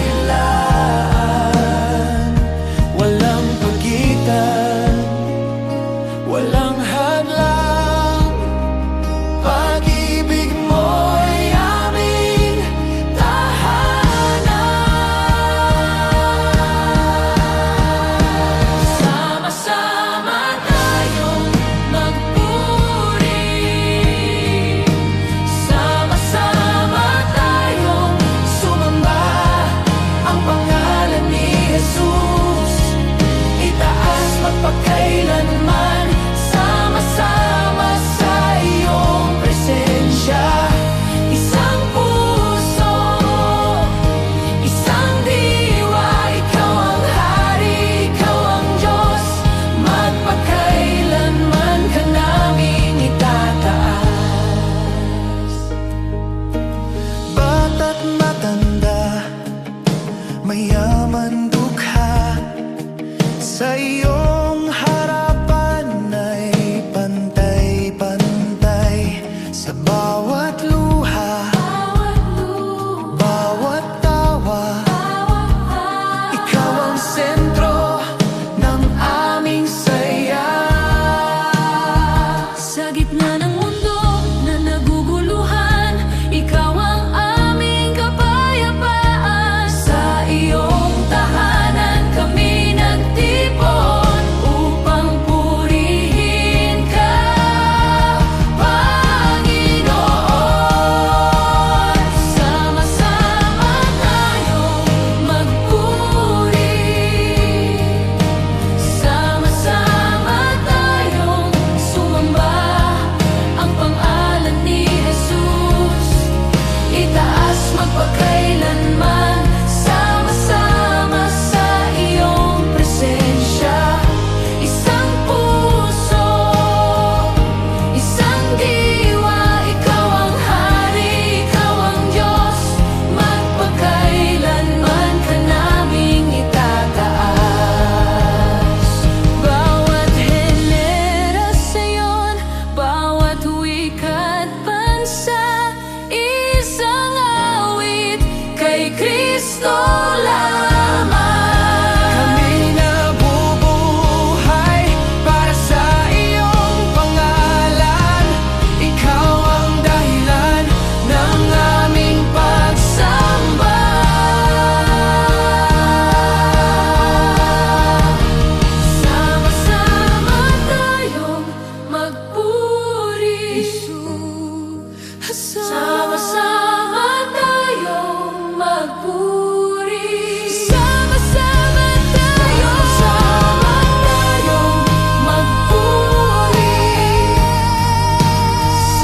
mayaman dukha. Sa iyong harapan ay pantay-pantay. Sa bawat luha, bawat tawa, ikaw ang sentro ng aming saya. Sa gitna ng mundo na naguguluhan, ikaw ang aming kapayapaan. Sa iyong tahanan kami nagtipon upang purihin ka, Panginoon. Sama-sama tayong magpuri, sama-sama tayong sumamba ang pangalan ni Jesus. Itaas magpakailanman, sama-sama sa iyong presensya. Isang puso, isang diwa, ikaw ang Hari, ikaw ang Diyos. Magpakailanman ka naming itataas. Bawat henerasyon, bawat wika't bansa, isang awit kay Kristo lamang. Kami nabubuhay para sa iyong pangalan. Ikaw ang dahilan ng aming pagsamba. Sama-sama tayong magpuri, sama-sama tayong magpuri, sama-sama tayong magpuri,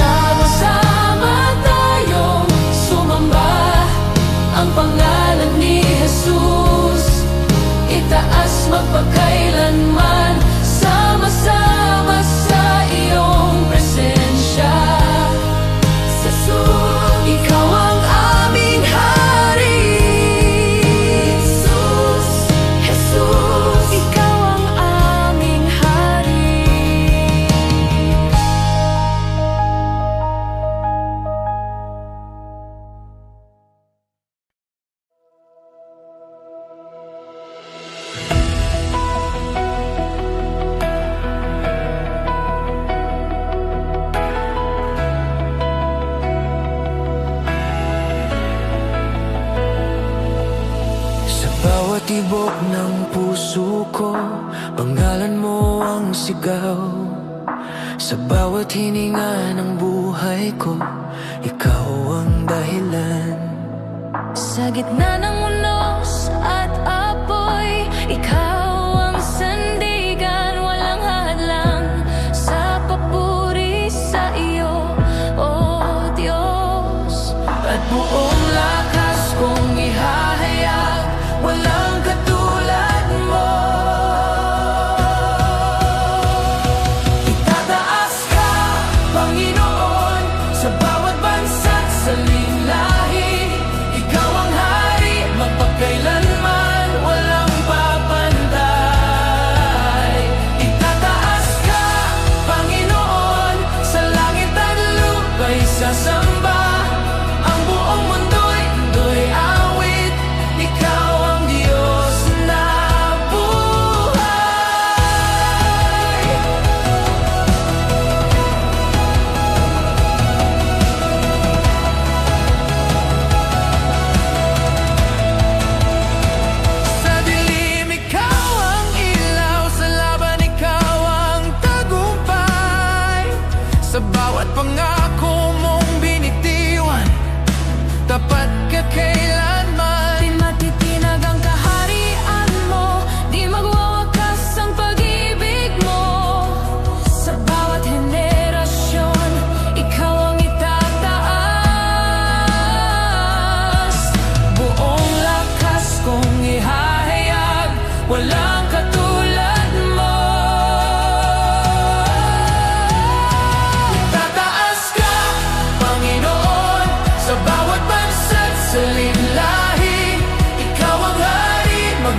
sama-sama tayong sumamba ang pangalan ni Jesus. Itaas magpakailanman, sama-sama sa iyong presensya. Jesus, ikaw ang aming Hari. Jesus, Jesus, ikaw ang aming Hari. Sa bawat tibok ng puso ko, pangalan mo ang sigaw. Sa bawat hininga ng buhay ko, ikaw ang dahilan. Sa gitna ng unos at apoy, ikaw ang sandigan, walang hadlang sa papuri sa iyo, O Diyos. At buong lakas kong ihahayag, walang katulad mo. Itataas ka, Panginoon, sa bawat bansa't sa lahi. Ikaw ang Hari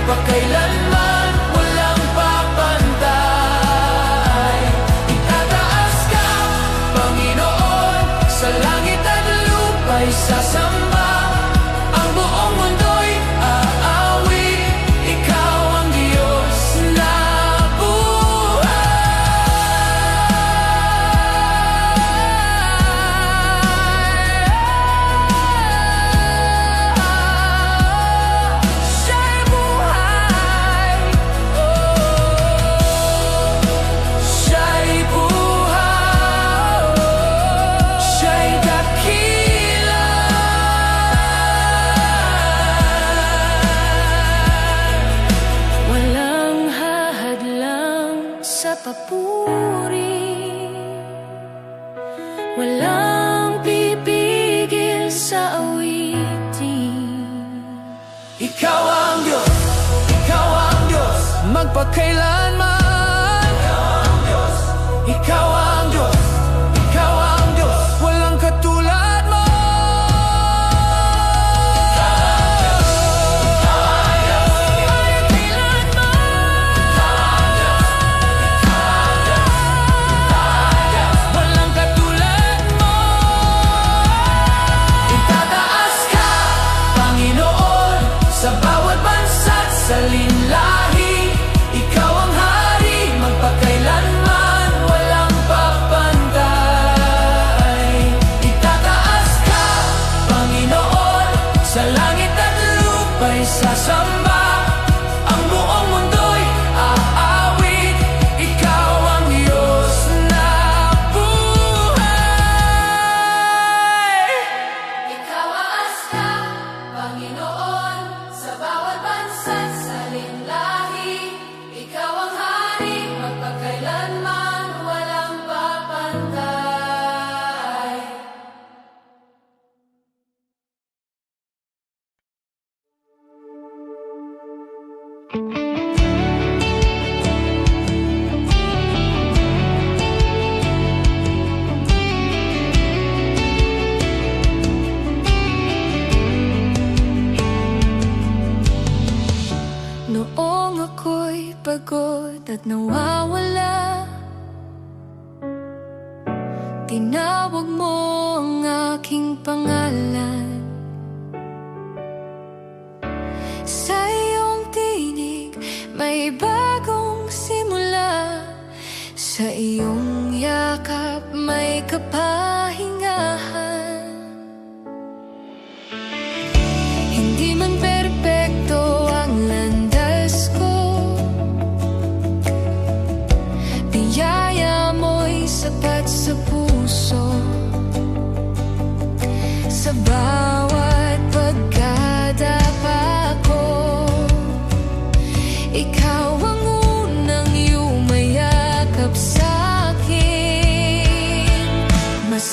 magpakailanman walang papantay. Itataas ka, Panginoon, sa langit at lupa'y sasamba. Ang buong mundo'y aawit, ikaw ang Diyos na Siya'y buhay, siya'y buhay, siya'y dakila. Walang hahadlang sa papuri, walang pipigil sa awitin. Ikaw ang Diyos, ikaw ang Diyos, magpakailanman. Ikaw ang Diyos, ikaw ang Diyos, walang katulad mo. Aya't kailanman. Walang katulad mo. Itataas ka, Panginoon, sa bawat bansa't sa linlahi. Ikaw ang hari, magpakailanman walang papantay. Itataas ka, Panginoon, sa langit at lupa'y sasamba. Ang buong mundo'y aawit, ikaw ang Diyos na buhay. Ikaw aas ka, Panginoon, sa bawat bansa't sa linlahi. Ikaw ang hari, magpakailanman walang papantay. Noong ako'y pagod at nawawala, tinawag mo ang aking pangalan. Sa iyong tinig may bagong simula, sa iyong yakap may kapahingahan. Hindi man perpekto ang landas ko, biyaya mo'y sapat sa puso. Sa bawat pagkadapa ko, ikaw ang unang yumayakap sa'kin. Mas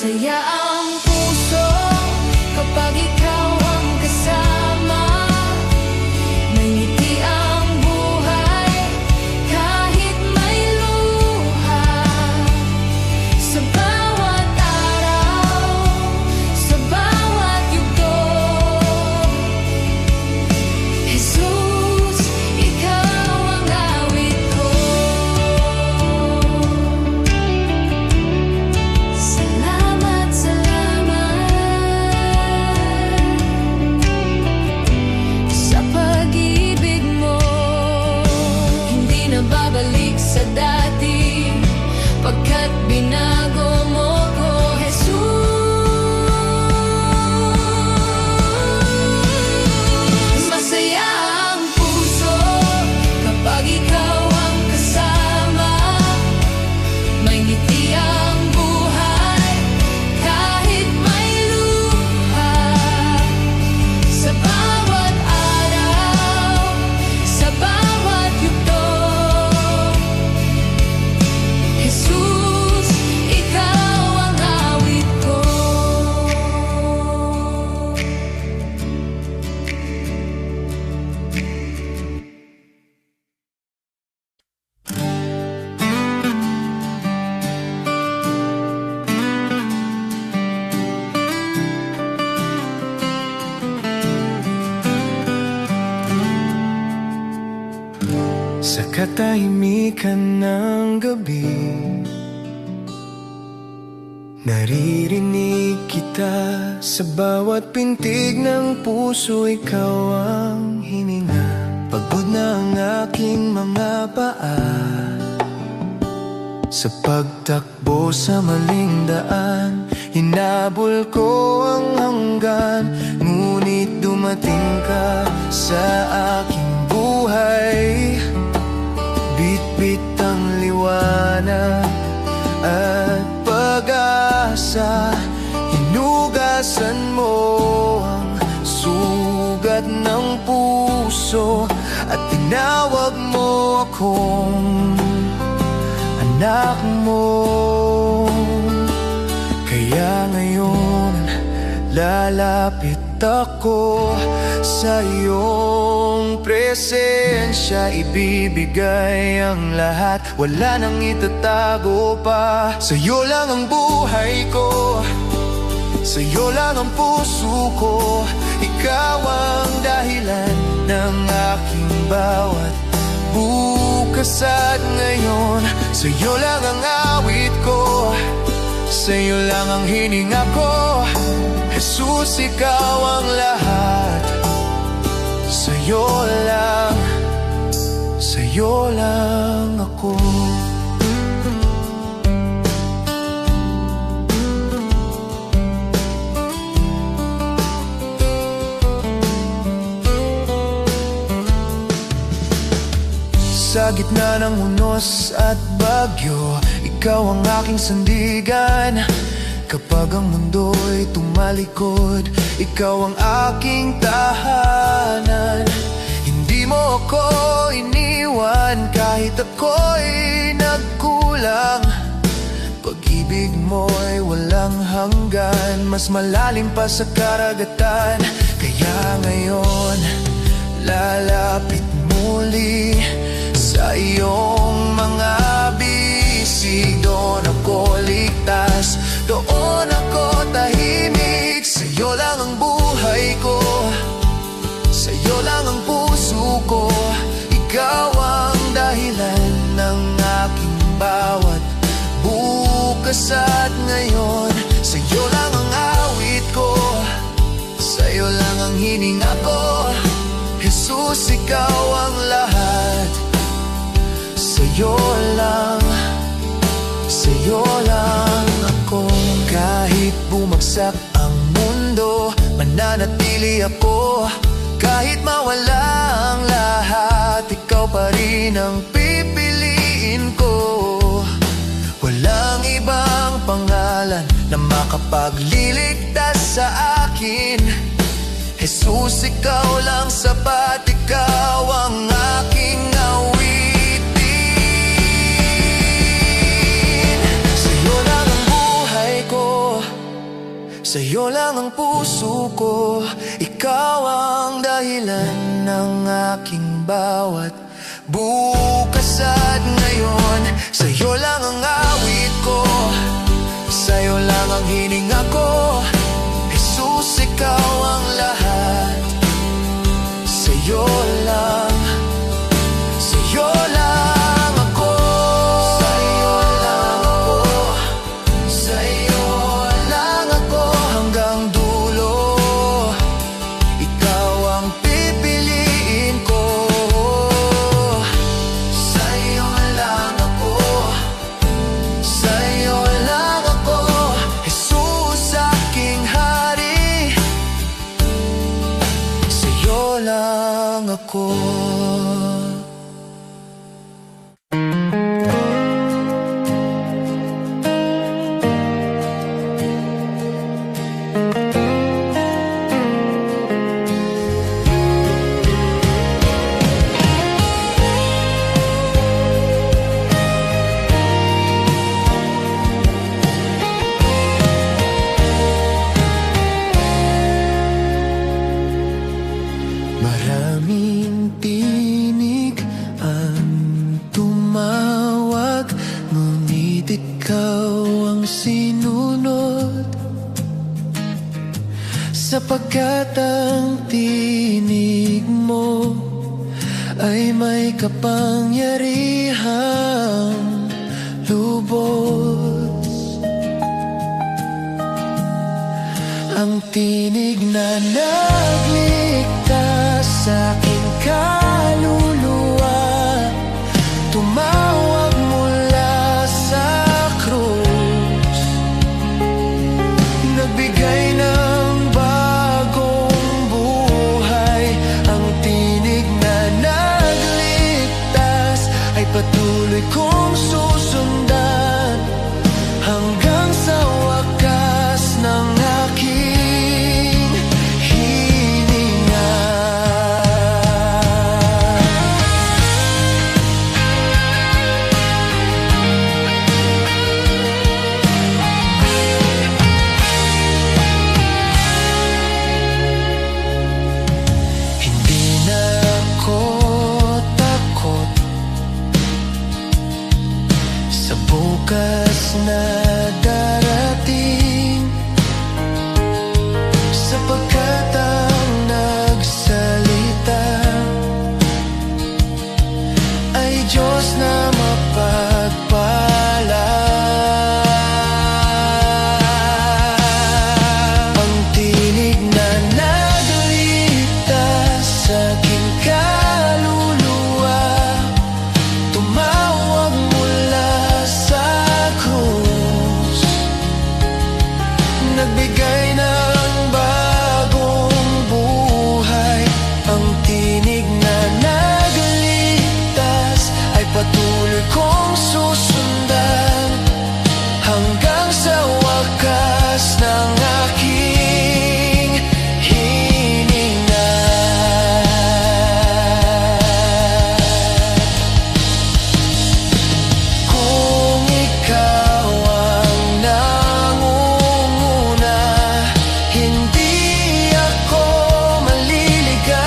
katahimikan ng gabi, naririnig kita sa bawat pintig ng puso. Ikaw ang hininga. Pagod na ang aking mga paa sa pagtakbo sa maling daan. Hinabol ko ang hanggan, ngunit dumating ka sa aking buhay. Bit-bit ang liwanag at pag-asa. Hinugasan mo ang sugat ng puso at tinawag mo akong anak mo. Kaya ngayon lalapit ako sa iyong presensya. Ibibigay ang lahat, wala nang itatago pa. Sa'yo lang ang buhay ko, sa'yo lang ang puso ko. Ikaw ang dahilan ng aking bawat bukas at ngayon. Sa'yo lang ang awit ko, sa'yo lang ang hininga ko. Jesus, ikaw ang lahat. Sa'yo lang ako. Sa gitna ng unos at bagyo, ikaw ang aking sandigan. Kapag ang mundo'y tumalikod, ikaw ang aking tahanan. Hindi mo ako iniwan kahit ako'y nagkulang. Pag-ibig mo'y walang hanggan, mas malalim pa sa karagatan. Kaya ngayon lalapit muli sa iyong mga bisig. Doon ako ligtas, doon ako tahimik. Sa'yo lang ang buhay ko, sa'yo lang ang puso ko. Ikaw ang dahilan ng aking bawat bukas at ngayon. Sa'yo lang ang awit ko, sa'yo lang ang hininga ko. Jesus, ikaw ang lahat. Sa'yo lang ako. Kahit bumagsak ang mundo, mananatili ako. Kahit mawala ang lahat, ikaw pa rin ang pipiliin ko. Walang ibang pangalan na makapagliligtas sa akin. Jesus, ikaw lang sapat. Ikaw ang aking awitin. Sa'yo lang ang buhay ko, sa'yo lang ang puso ko. Ikaw ang dahilan ng aking bawat bukas at ngayon. Sa'yo lang ang awit ko, sa'yo lang ang hininga ko. Jesus, ikaw ang lahat. Sa'yo lang ako. Sa'yo lang ako, sa'yo lang ako hanggang dulo. Ikaw ang pipiliin ko. Sa'yo lang ako, sa'yo lang ako. Jesus, aking hari. Sa'yo lang ako. Maraming tinig ang tumawag, ngunit ikaw ang sinunod. Sapagkat ang tinig mo ay may kapangyarihang lubos. Ang tinig na nagligtas sa aking kaluluwa, tumawag mula sa krus, nagbigay ng bagong buhay. Ang tinig na nagligtas ay patuloy kong susundan hanggang sa wakas ng aking hininga. Hindi na ako takot sa bukas na darating, sapagkat ang nagsalita ay Diyos na mapagpala. Ang tinig na nagligtas sa aking kaluluwa, tumawag mula sa krus, nagbigay ng bagong buhay. Ang tinig na nagligtas ay patuloy kong susundan hanggang sa wakas ng aking hininga. Kung ikaw ang nangunguna, hindi ako maliligaw.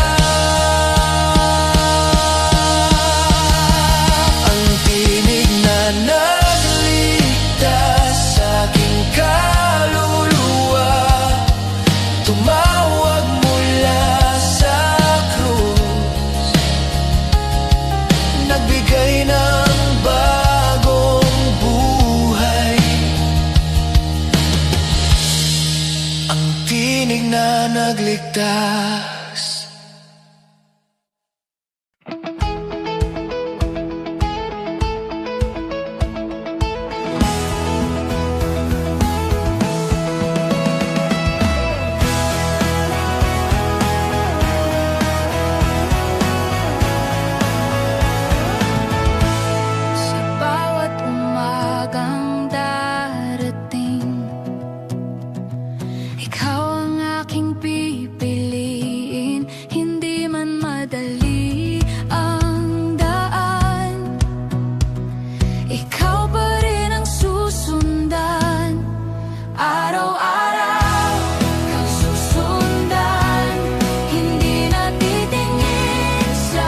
Ang tinig na nagligtas sa aking kaluluwa, tumawag mula sa krus, nagbigay ng bagong buhay. Ang tinig na nagligtas. Sa bawat umagang darating, ikaw ang aking pipiliin. Hindi man madali ang daan, ikaw pa rin ang susundan. Araw-araw kang susundan, hindi na titingin sa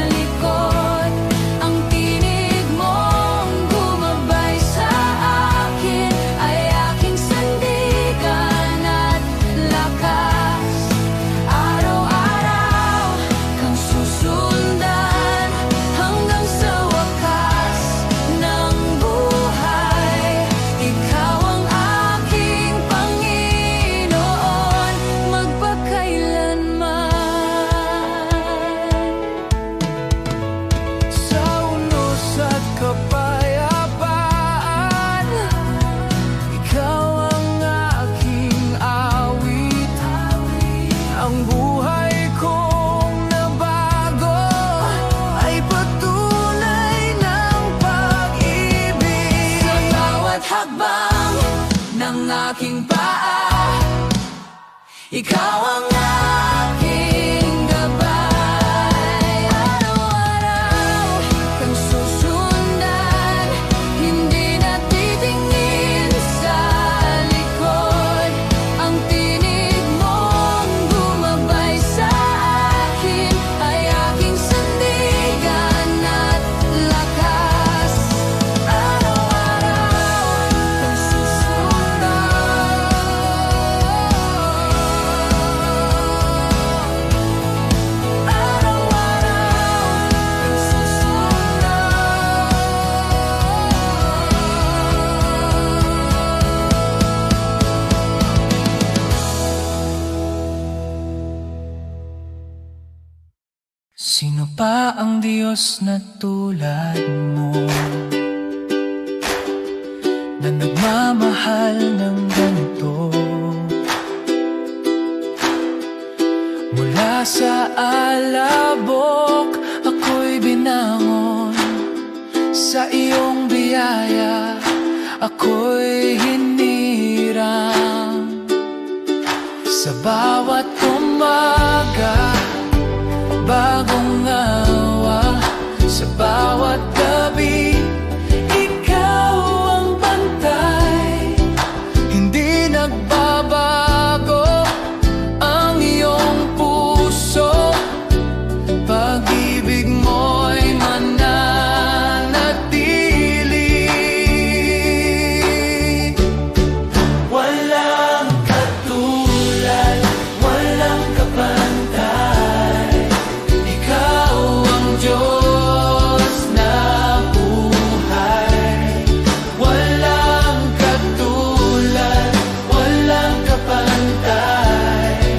likod. Ang tinig mong gumabay sa akin ay aking sandigan at lakas. Araw-araw kang susundan hanggang sa wakas ng buhay. Ikaw ang aking Panginoon magpakailanman. Sa unos at kapayapaan, ikaw ang aking awit. Ang buhay kong nabago ay patunay ng pag-ibig. Sa bawat hakbang ng aking paa, ikaw ang aking gabay. Araw-araw kang susundan, hindi na titingin sa likod. Ang tinig mong gumabay sa akin ay aking sandigan at lakas. Araw-araw kang susundan. Sino pa ang Diyos na tulad mo, na nagmamahal ng ganito? Mula sa alabok ako'y binangon, sa iyong biyaya ako'y hinirang. Sa bawat umaga, bagong awa. Sa bawat gabi, ikaw ang bantay. Hindi nagbabago ang iyong puso, pag-ibig mo'y mananatili. Walang katulad, walang kapantay. Ikaw ang Diyos na buhay. Walang katulad, walang kapantay.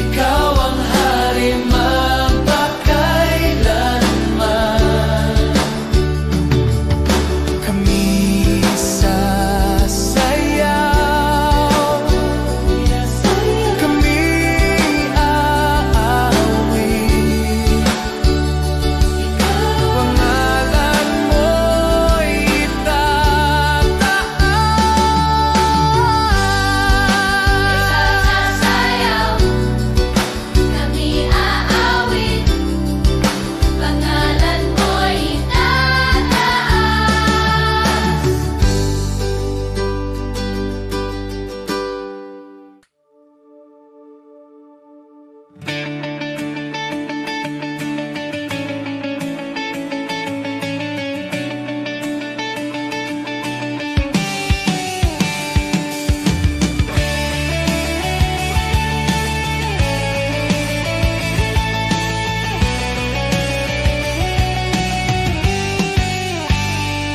Ikaw ang hari magpakailanman. Kami sasayaw, kami aawit. Pangalan mo'y itataas. Sasayaw, kami aawit, pangalan mo'y itataas.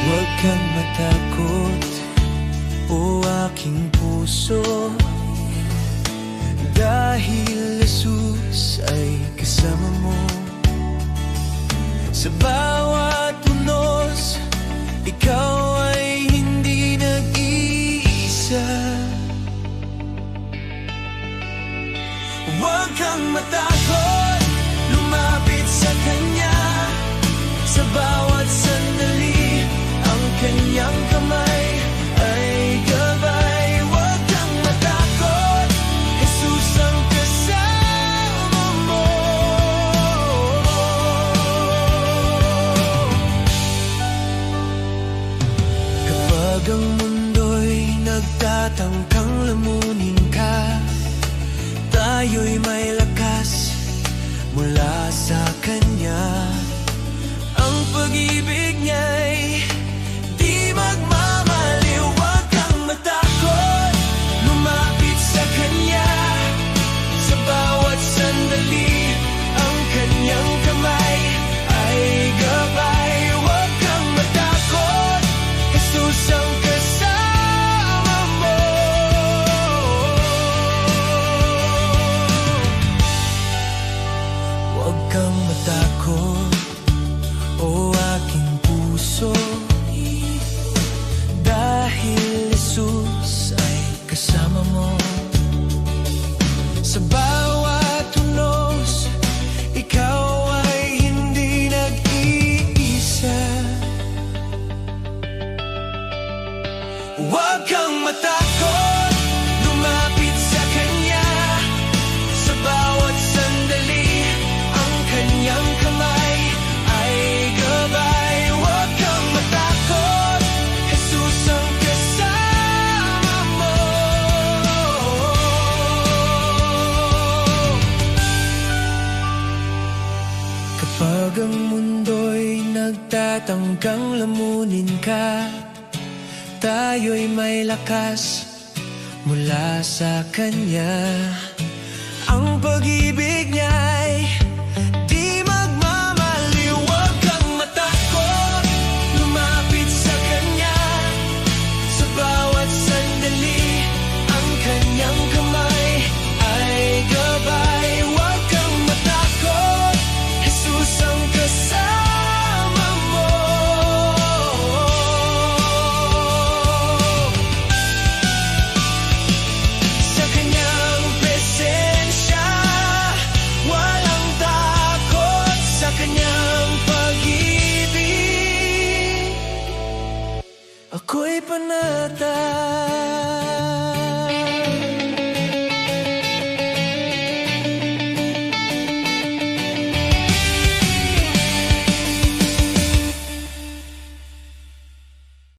Huwag kang matakot, o aking puso, dahil Jesus ay kasama mo. Sa bawat unos, ikaw ay hindi nag-iisa. Huwag kang matakot, lumapit sa Kanya. Sa bawat sandali, ang Kanyang kamay ay gabay. Huwag kang matakot, Jesus ang kasama mo. Kapag ang mundo'y nagtatangkang lamunin ka, tayo'y may lakas mula sa Kanya. Ang pag-ibig niya'y di magmamaliw. Huwag kang matakot, lumapit sa Kanya. Sa bawat sandali, ang Kanyang kamay ay gabay. Huwag kang matakot, Jesus ang kasama mo. Huwag kang matakot, o aking puso, dahil Jesus ay kasama mo. Sa bawat unos, ikaw ay hindi nag-iisa. Huwag kang matakot, lumapit sa Kanya. Sa bawat sandali, ang Kanyang kamay ay gabay. Huwag kang matakot, Jesus ang kasama mo. Kapag ang mundo'y nagtatangkang lamunin ka, tayo'y may lakas mula sa Kanya.